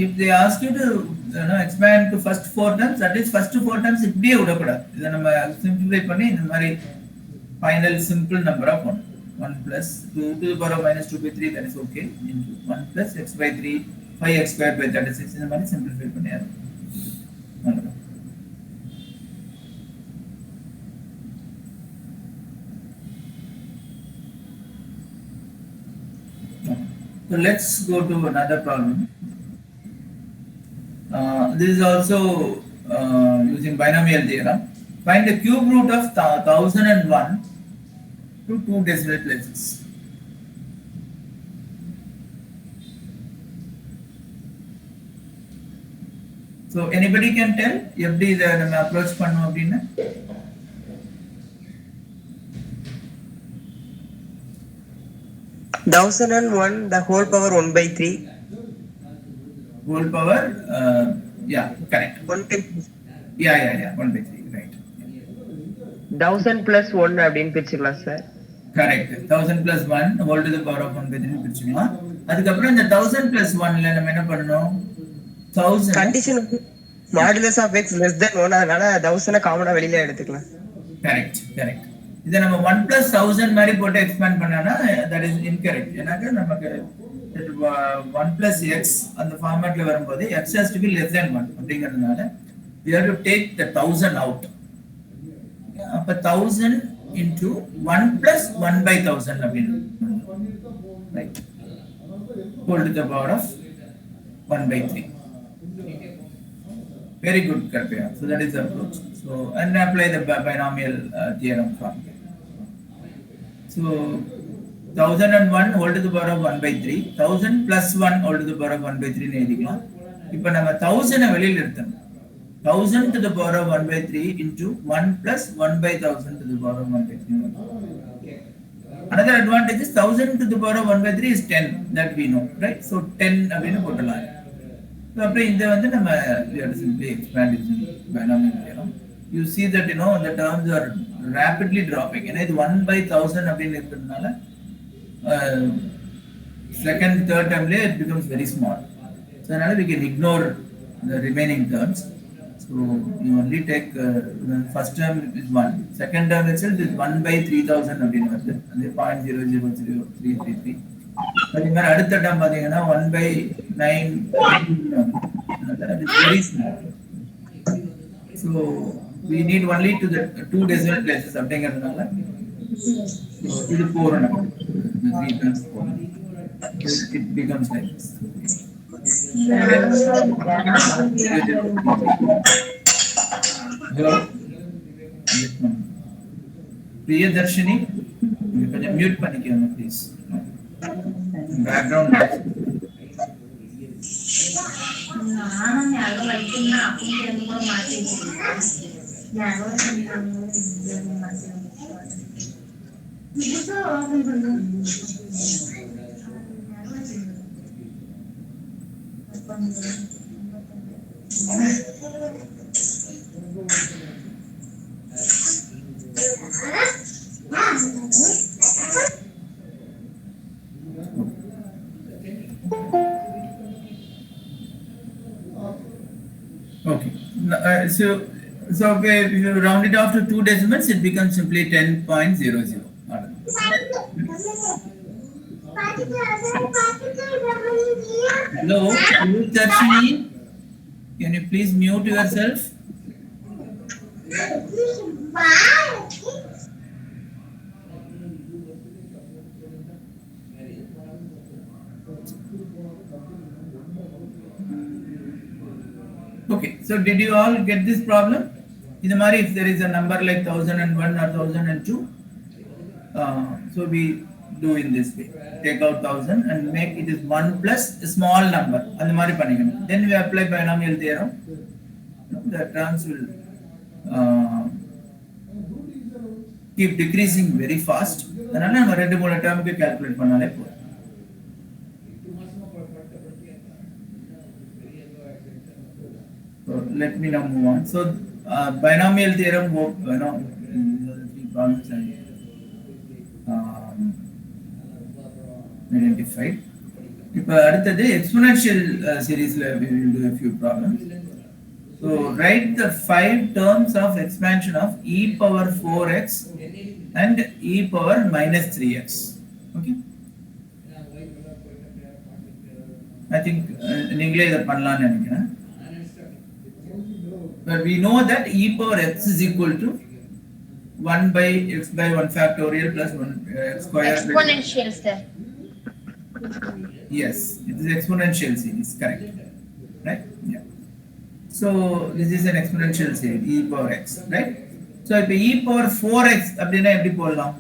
If they ask you to expand to first four terms, that is first four terms இப்படியே விடக்கூடாது. இதை நம்ம simplify பண்ணி இந்த மாதிரி final simple number of 1. 1 plus 2 to the power of minus 2 by 3, that is okay, into 1 plus x by 3, 5x squared by 36, இந்த மாதிரி simplify பண்ணியாரு. So let's go to another problem. This is also using binomial theorem. Find the cube root of 1001 to 2 decimal places. So anybody can tell எப்படி இதை நம்ம approach பண்ணோம் அப்படின்னா? Thousand and one, the whole power 1 by 3. Whole power, yeah, correct. 1 by Yeah, 1 by 3, right. 1000 plus 1 அப்படின்னு பிரிச்சுக்கலாம் sir. Correct. 1000 plus 1 whole to the power of 1 by 3 பிரிச்சுக்கலாம். அதுக்கப்புறம் இந்த 1000 plus 1ல நம்ம என்ன பண்ணணும்? 1000 condition modulus of x less than 1, அதனால 1000 காமனா வெளியில எடுத்துக்கலாம். Correct. இதை நம்ம 1 plus 1000 மாதிரி போட்டு எக்ஸ்பேண்ட் பண்ணானா that is incorrect. ஏன்னாக்க நமக்கு 1 plus x அந்த ஃபார்மேட்ல வரும்போது x has to be less than 1 அப்படிங்கிறதுனால we have to take the 1000 out. அப்ப 1000 into 1 plus 1 by 1000 அப்படின்னு, right, whole to the power of 1 by 3. Very good, Karpya. So that is the approach. So and apply the binomial theorem from here. So 1001 whole to the power of 1 by 3, 1000 plus 1 whole to the power of 1 by 3 னு எழுதிக்கலாம். இப்போ நம்ம 1000 வெளியில எடுத்தோம். 1000 to the power of 1 by 3 into 1 plus 1 by 1000 to the power of 1 by 3. Another advantage is 1000 to the power of 1 by 3 is 10, that we know, right? So 10 அப்படின்னு போடலாம். So அப்புறம் இதை வந்து நம்ம we have to simply expand using binomial theorem. You see that the terms are rapidly dropping. ஏன்னா இது 1 by 1000 அப்படின்னு இருக்கிறதுனால second, third termலே it becomes very small. So அதனால we can ignore the remaining terms. So you only take first term is 1, second term itself is 1 by 3000 அப்படின்னு வருது, அது 0.000333. அதே மாதிரி அடுத்த term பாத்தீங்கன்னா 1 by 9, that is very small. So we need only to the 2 decimal places அப்படிங்கிறதுனால இது 4 நமக்கு, the 3 terms 4. It becomes like this. Hello, Priyadarshini, கொஞ்சம் மியூட் பண்ணிக்கோங்க please, background. Okay. So if you round it off to 2 decimals, it becomes simply 10.00. Hello, Darshini, can you please mute yourself? Okay, so did you all get this problem? In the Mari, if there is a number like 1001 or 1002, so we do in this way. Take out 1000 and make it is 1 plus a small number. Then we apply binomial theorem. The terms will keep decreasing very fast. Then we calculate பண்ணாலே போதும். So let me now move on. So binomial theorem, hope the 3 problems I identified. இப்போ அடுத்தது exponential series we will do a few problems. So write the 5 terms of expansion of e power 4x and e power minus 3x. Okay. I think நீங்களே இத பண்ணலாம்னு நினைக்கிறேன். But we know that e power x is equal to 1 by x by 1 factorial plus 1 x square. Exponential, sir. Yes, it is exponential series, correct. Right? Yeah. So this is an exponential series, e power x, right? So if e power 4x, அப்படினா எப்படி போடலாம்?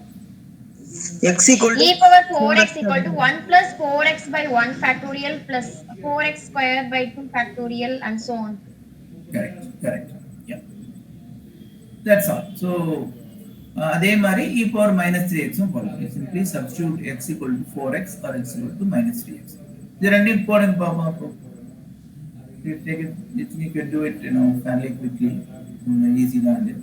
x equal to E power 4x equal to 1 plus 4x by 1 factorial plus 4x squared by 2 factorial and so on. Correct, correct. Yeah. That's all. So அதே மாதிரி e power minus 3x போடலாம். Simply substitute x equal to 4x or x equal to minus 3x. இது ரெண்டையும் போடுங்க பாப்போம் அப்போ. You take it, you can do it, fairly quickly. Easy than it.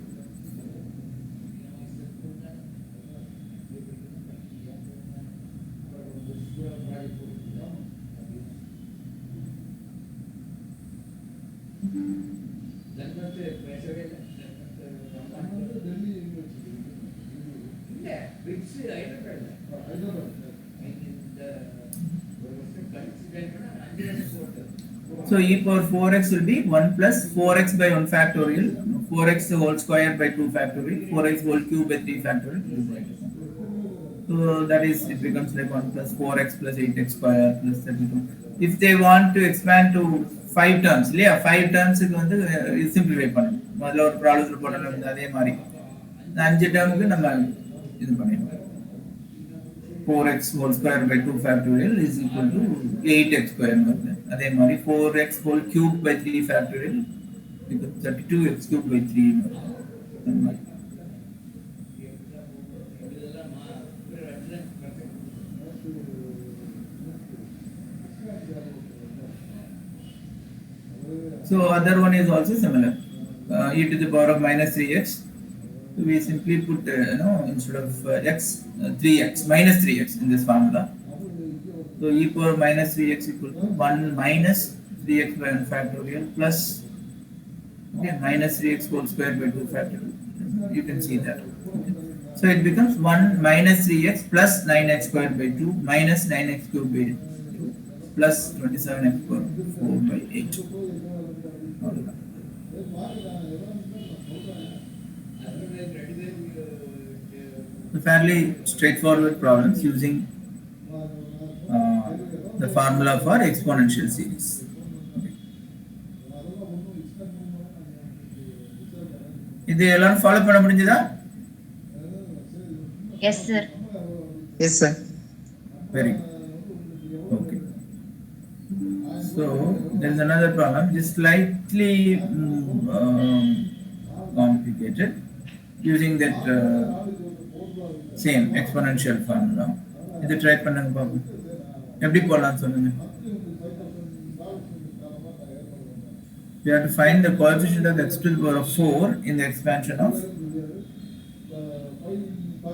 So e power 4x will be 1 plus 4x by 1 factorial, 4x whole square by 2 factorial, 4x whole cube by 3 factorial. So that is, it becomes like 1 plus 4x plus 8x square plus 32. If they want to expand to 5 terms, 5 terms simplify பண்ணணும். முதல்ல ஒரு ப்ராப்ளத்துல போடணும் அதே மாதிரி 5 டேர்முக்கு நம்ம இது பண்ணிடலாம். 4x whole square by 2 factorial is equal to 8x square. அதே மாதிரி 4x whole cube by 3 factorial becomes 32x cube by 3. So other one is also similar. E to the power of minus 3x. We simply put instead of x 3x minus 3x in this formula. So e power minus 3x equal to 1 minus 3x by 1 factorial plus minus 3x whole square by 2 factorial. You can see that. So it becomes 1 minus 3x plus 9x squared by 2 minus 9x cubed by 2 plus 27x squared 4 by 8. Fairly straightforward problems using the formula for exponential series. இது எல்லாரும் follow பண்ண முடிஞ்சதா? Yes, sir. yes sir. Very good. Okay. So there is another problem, just slightly complicated, using that same exponential formula. இதை try பண்ணுங்க பாப்போம். எப்படி போடலாம் சொல்லுங்க. We have to find the coefficient of x to the power of 4 in the expansion of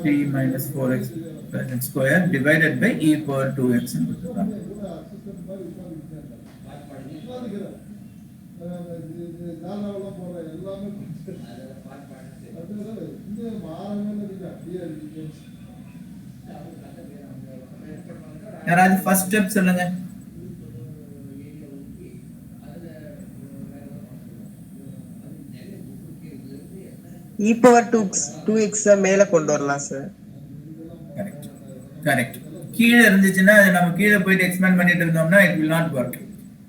3 minus 4x plus x square divided by e power 2x. யாராவது first step சொல்லுங்க. e power 2x மேல கொண்டு வரலாம் sir. Correct correct. கீழே இருந்துச்சுன்னா அது நம்ம கீழே போயிட்டு எக்ஸ்பேண்ட் பண்ணிட்டு இருந்தோம்னா it will not work.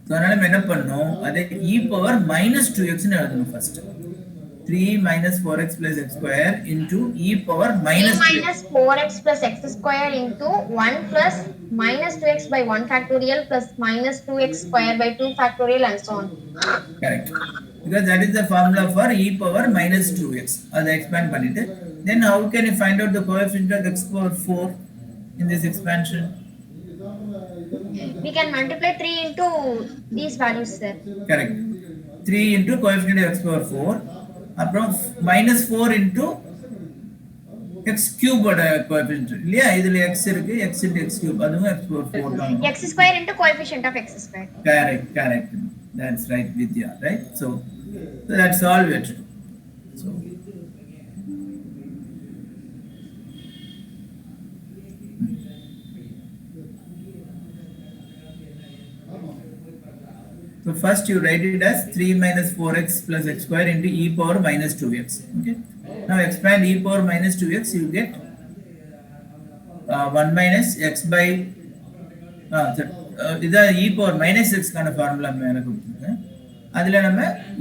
So அதனால நம்ம என்ன பண்ணோம், அதை e power minus 2x ன்னு எழுதணும் first. 3 minus 4x plus x square into e power minus 3 minus 4x plus x square into 1 plus minus 2x by 1 factorial plus minus 2x square by 2 factorial and so on. Correct. Because that is the formula for e power minus 2x. அதை expand பண்ணிட்டு then how can you find out the coefficient of x power 4 in this expansion? We can multiply 3 into these values, sir. Correct. 3 into coefficient of x power 4 அப்புறம் minus 4 into x cube ஓட coefficient இல்லையா இதுல x இருக்கு x into x cube அதுவும் x power 4 தான் x square into coefficient of x square. correct that's right Vidya right so that's all we have to do so first you write it as 3 minus 4x plus x square into e power minus 2x. Okay. Now expand e power minus 2x, you get 1 minus x by this is e power minus x kind of formula.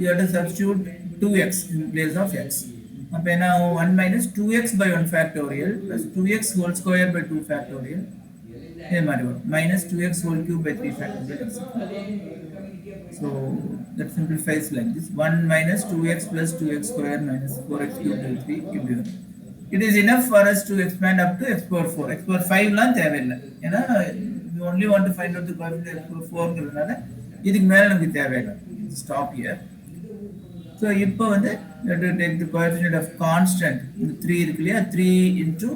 You have to substitute 2x in place of x. Now 1 minus 2x by 1 factorial plus 2x whole square by 2 factorial minus 2x whole cube by 3 factorial. So that simplifies like this 1 minus 2x plus 2x square minus 4x cube by 3 cube. It is enough for us to expand up to x power 4. X power 5 la thevilla. You only want to find out the coefficient of x power 4 ngradala idhukku mela namakku thevilla. Stop here. So ipo you have to take the coefficient of constant 3 irukliya 3 into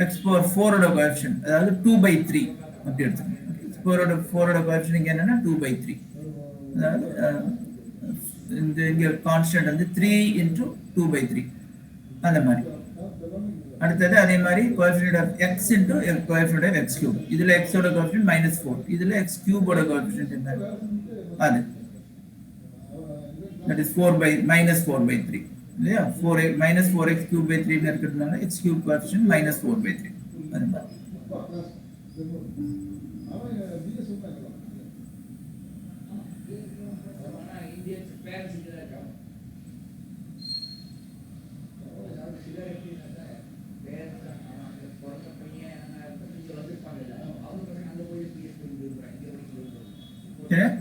x power 4 oda coefficient adhaadu 2 by 3 apdi eduthukom. 4 oda coefficient enna 2 by 3 the constant and 3 into 2 by 3 அந்த மாதிரி அடுத்தது அதே மாதிரி coefficient of x into coefficient of x cube இதுல x ஓட coefficient -4 இதுல x cube ஓட coefficient என்ன அது that is 4 by -4 by 3 இல்லையா 4 -4x cube by 3 ன்னு இருக்கிறதுனால x cube coefficient -4 by 3 அது மாதிரி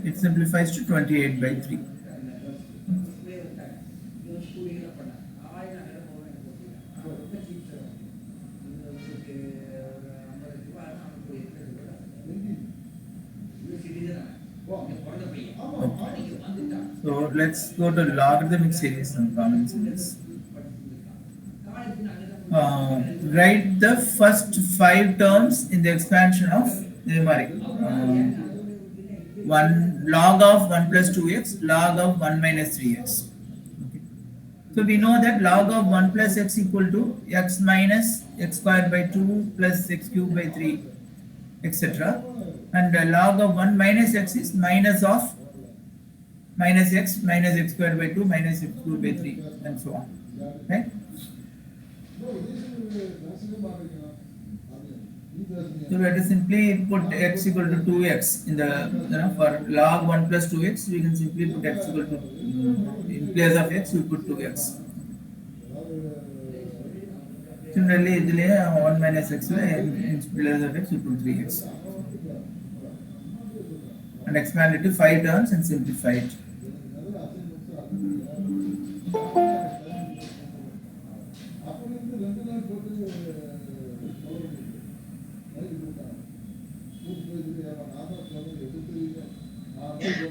it simplifies to 28 by 3. So let's go to logarithmic series and common series. Write the first 5 terms in the expansion of 1 log of 1 plus 2x, log of 1 minus 3x. Okay. So we know that log of 1 plus x equal to x minus x squared by 2 plus x cubed by 3, etc. And log of 1 minus x is minus of minus x squared by 2 minus x cubed by 3 and so on. Right? So we have to simply put x equal to 2x in the for log 1 plus 2x we can simply put x equal to in place of x we put 2x. Similarly, 1 minus x in place of x we put 3x and expand it to 5 terms and simplify it.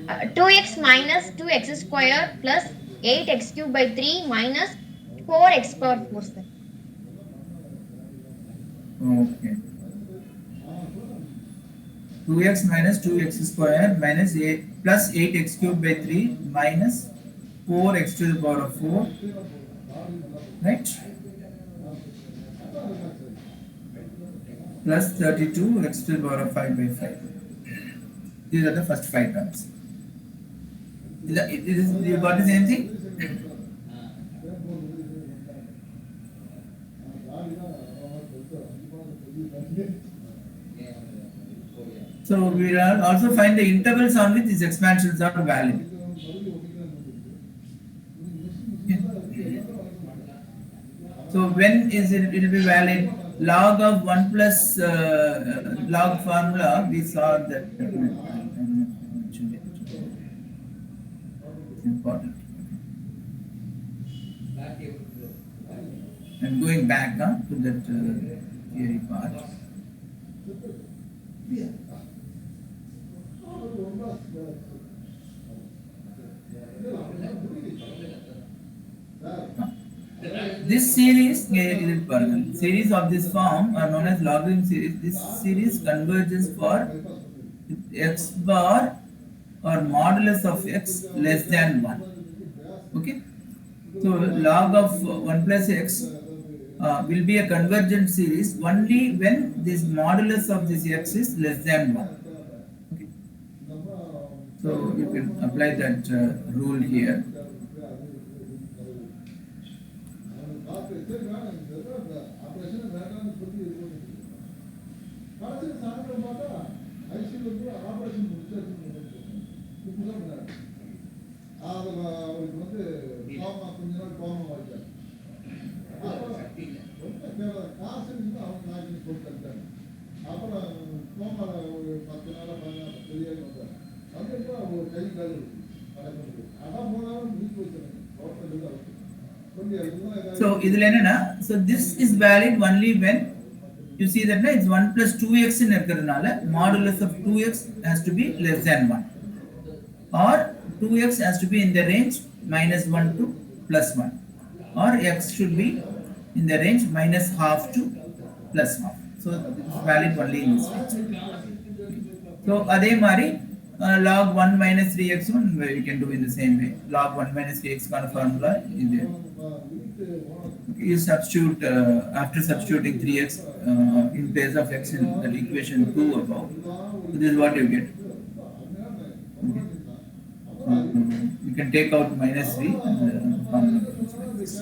Uh, 2x minus 2x square plus 8x cube by 3 minus 4x power 4 sir. Okay. 2x minus 2x square minus 8 plus 8x cube by 3 minus 4x to the power of 4, right? Plus 32x to the power of 5 by 5. These are the first 5 terms. You got the same thing? So we will also find the intervals on which these expansions are valid. So when is it will be valid? Log of 1 plus log formula, we saw that it's important. And going back to that theory part. this series series of this form are known as logarithm series. This series converges for x bar or modulus of x less than 1. Okay, so log of 1 plus x will be a convergent series only when this modulus of this x is less than 1. Okay, so you can apply that rule here. So so this is valid only when you see that it's 1 plus 2x in modulus of 2x has to be less than 1, or 2x has to be in the range minus 1 to plus 1, or x should be in the range minus half to plus half. So it's valid only in this range. So adhe mari log 1 minus 3x we can do in the same way. Log 1 minus 3x kind of formula is there. You substitute after substituting 3x in place of x in the equation 2 above. So this is what you get. Okay. You can take out minus 3 and formula becomes like this.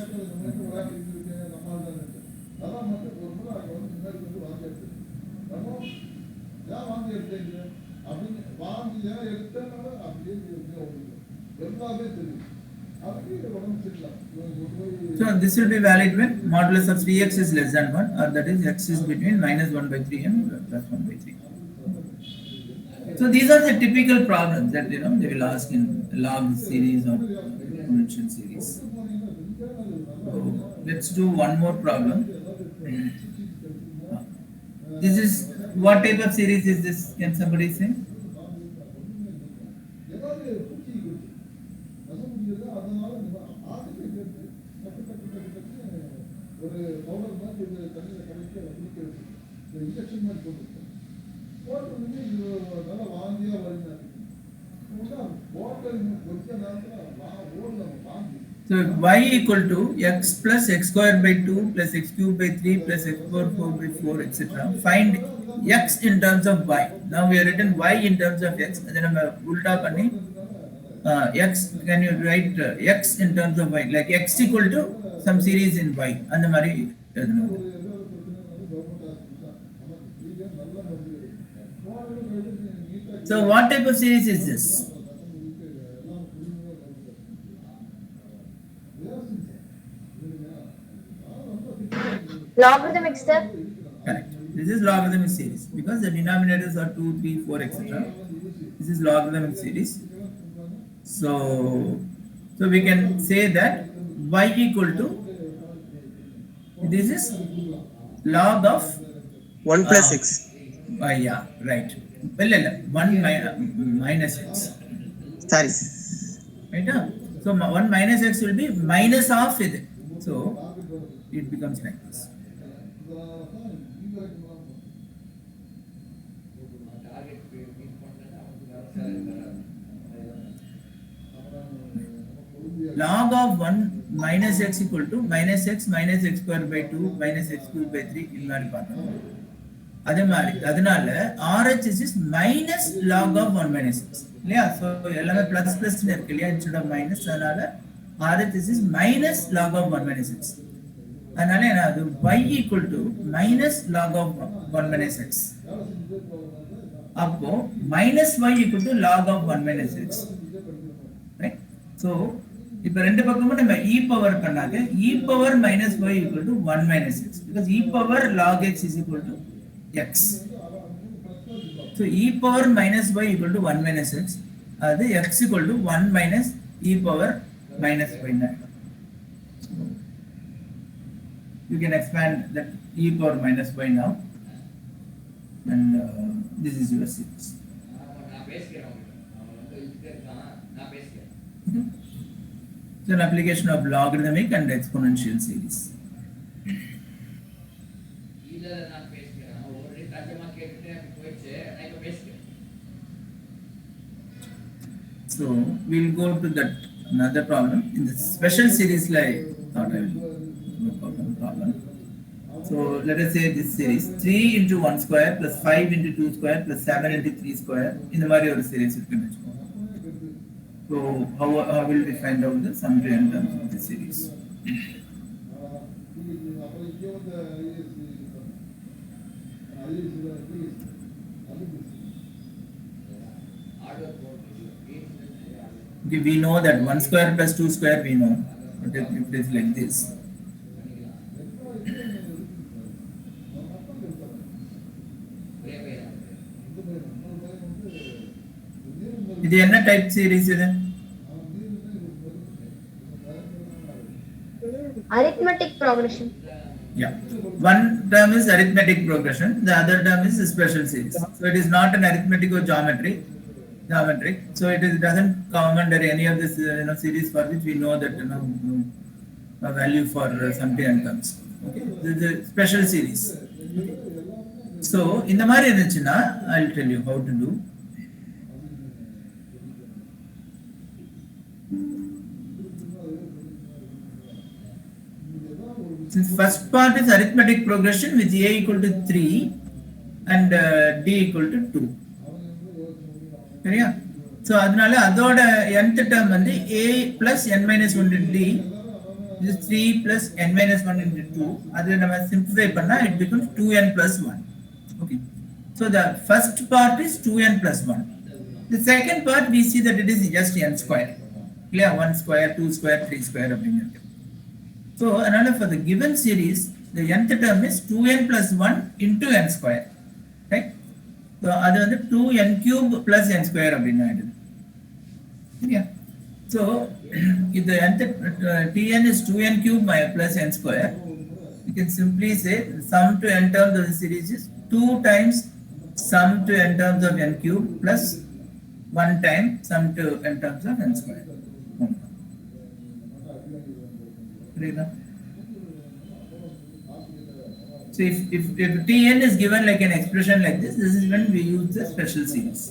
So this will be valid when modulus of 3x is less than 1, or that is x is between minus 1 by 3 and plus 1 by 3. So these are the typical problems that they will ask in log series or exponential series. So let's do one more problem. This is what type of series is this? Can somebody say? So y equal to x plus x square by 2 plus x cube by 3 plus x power 4 by 4 etc. Find x in terms of y. Now we have written y in terms of x. And then ulta panni x, can you write x in terms of y, like x equal to some series in y and the mari. So what type of series is this? Logarithmic step. Correct. This is logarithmic series because the denominators are 2, 3, 4, etc. This is logarithmic series. So we can say that y equal to, this is log of 1 plus x. Yeah, right. Well, 1 minus x. Sorry. Right? So 1 minus x will be minus half it. So it becomes like this. Log of 1 minus x equal to minus x square by 2 minus x cube by 3 in mari paathu. அதே மாதிரி அதனால RHS is minus log of 1 minus x இல்லையா? So எல்லாமே plus plus இருக்கு இல்லையா, instead of minus. அதனால RHS is minus log of 1 minus x. அதனால அது y equal to minus log of 1 minus x. அப்போ minus y equal to log of 1 minus x. Right? So இப்போ ரெண்டு பக்கமும் நம்ம e பவர் பண்ணாங்க, e power minus y equal to 1 minus x, because e power log x is equal to x. So e power minus y equal to 1 minus x, அது x equal to 1 minus e power minus y. You can expand that e power minus y now, and this is your series. It's an application of logarithmic and exponential series. So we'll go to that another problem in the special series like thought I will no problem. So let us say this series 3 into 1 square plus 5 into 2 square plus 7 into 3 square in the Mario series. So how will we find out the sum to n terms of the series? Okay, we know that 1 square plus 2 square we know, but if it is like this. இது என்ன type series இது? Arithmetic progression. Yeah, one term is arithmetic progression, the other term is special series. So it is not an arithmetic or geometric. So it doesn't come under any of this series for which we know that a value for some n terms. Okay, this is a special series. So in the mari irundhuchina I'll tell you how to do. Since first part is arithmetic progression with a equal to 3 and d equal to 2. சரியா? So அதனால அதோட nth term வந்து a plus n minus 1 into d is 3 plus n minus 1 into 2. அது நம்ம simplify பண்ணா it becomes 2n plus 1. Okay. So the first part is 2n plus 1. The second part we see that it is just n square. Yeah, 1 square, 2 square, 3 square அப்படிங்கிறது. So another for the given series, the nth term is 2n plus 1 into n square, right? So அது வந்து 2n cube plus n square அப்படின்னா ஆயிடுது. Yeah. So if the nth tn is 2n cube plus n square, you can simply say sum to n terms of the series is 2 times sum to n terms of n cube plus 1 time sum to n terms of n square. So if Tn is given like an expression like this is when we use the special series.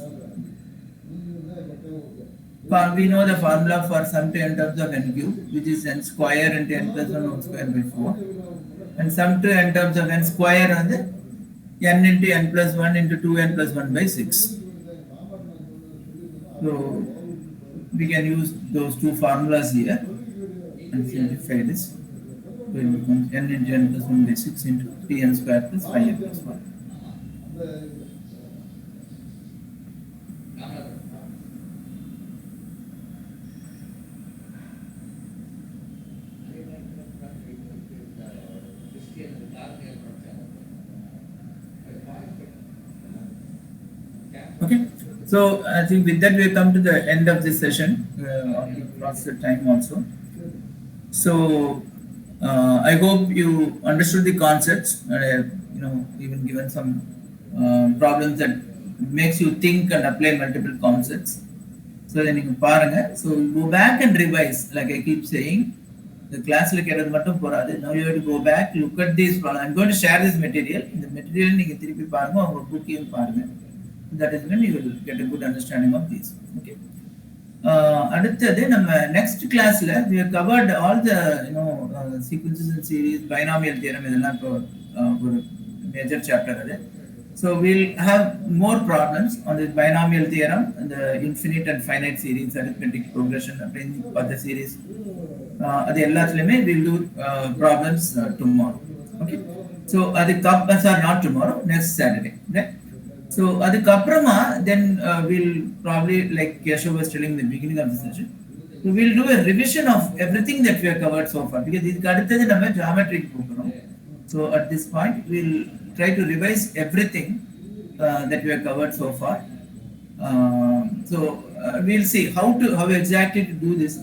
We know the formula for sum to n terms of n cube, which is n square into n plus 1 whole square by 4, and sum to n terms of n square on the n into n plus 1 into 2n plus 1 by 6. So we can use those two formulas here and simplify this. So it becomes n into n plus 1 by 6 into 3n square plus 5n plus 1. Okay, so I think with that we come to the end of this session. Across the time also. So I hope you understood the concepts. Even given some problems that makes you think and apply multiple concepts. So then you can so go back and revise. Like I keep saying, the class like now you have to go back, look at these problems. I'm going to share this material. In the material you can book in. That is when you will get a good understanding of these. Okay. அடுத்தது நம்ம next classல we have covered all the sequences and series, binomial theorem இதெல்லாம் ஒரு major chapter அது. So we'll have more problems on the binomial theorem and the infinite and finite series, arithmetic progression for the series. அது எல்லாத்துலயுமே we'll do problems tomorrow. Okay. So not tomorrow, next Saturday. Right? So adikaprama then we'll probably, like Keshav was telling in the beginning of the session, so we'll do a revision of everything that we have covered so far, because this is a geometric program. So at this point we'll try to revise everything that we have covered so far. We'll see how exactly to do this.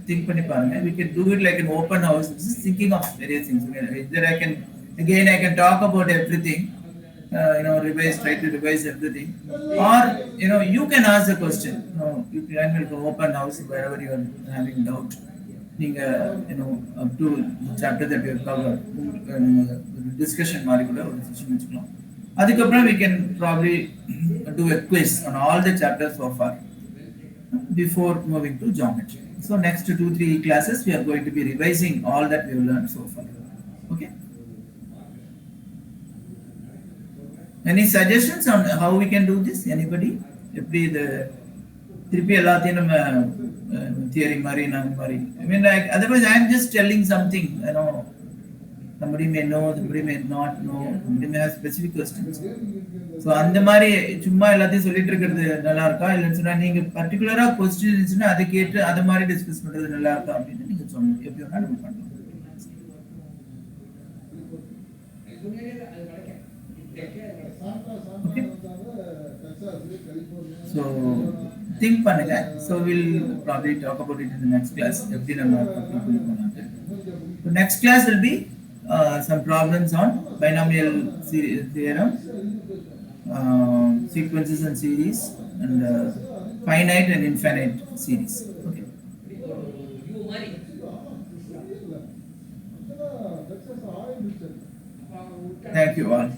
Think we can do it like an open house, just thinking of various things. Either I can talk about everything, try to revise everything, or you can ask a question. You can make an open house wherever you are having doubt. நீங்க up to chapter that we have covered discussion மாதிரி கூட ஒரு session வச்சுக்கலாம். அதுக்கப்புறம் we can probably do a quiz on all the chapters so far before moving to geometry. So next 2-3 classes we are going to be revising all that we have learned so far. Okay. Any suggestions on how we can do this? Anybody? எப்படி இது திருப்பி எல்லாத்தையும் நம்ம theory மாதிரி நம்ம மாதிரி I mean like otherwise I am just telling something, somebody may know, somebody may not know, somebody may have specific questions. So அந்த மாதிரி சும்மா எல்லாத்தையும் சொல்லிட்டு இருக்கிறது நல்லா இருக்கா இல்லைன்னு சொன்னா நீங்க பர்டிகுலரா கொஸ்டின் இருந்துச்சுன்னா அதை கேட்டு அதை மாதிரி டிஸ்கஸ் பண்றது நல்லா இருக்கா அப்படின்னு நீங்க சொல்லுங்க. எப்படி வேணாலும் பண்ணலாம். Okay. So think பண்ணுங்க. So we'll probably talk about it in the next class. எப்படி நம்ம so next class will be some problems on binomial theorem, sequences and series, and finite and infinite series. Okay. Thank you all.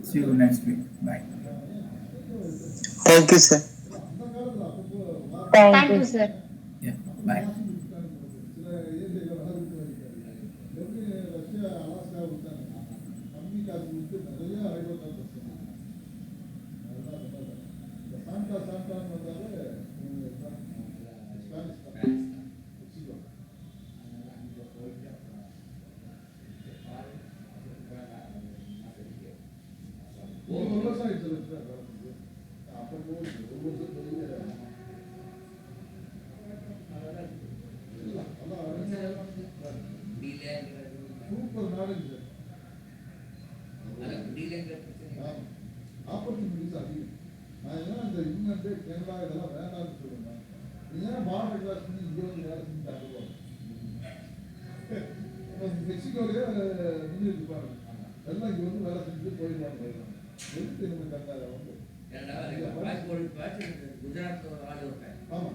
See you next week. Bye. Thank you, sir. Thank you, sir. Yeah. Bye. ஆமா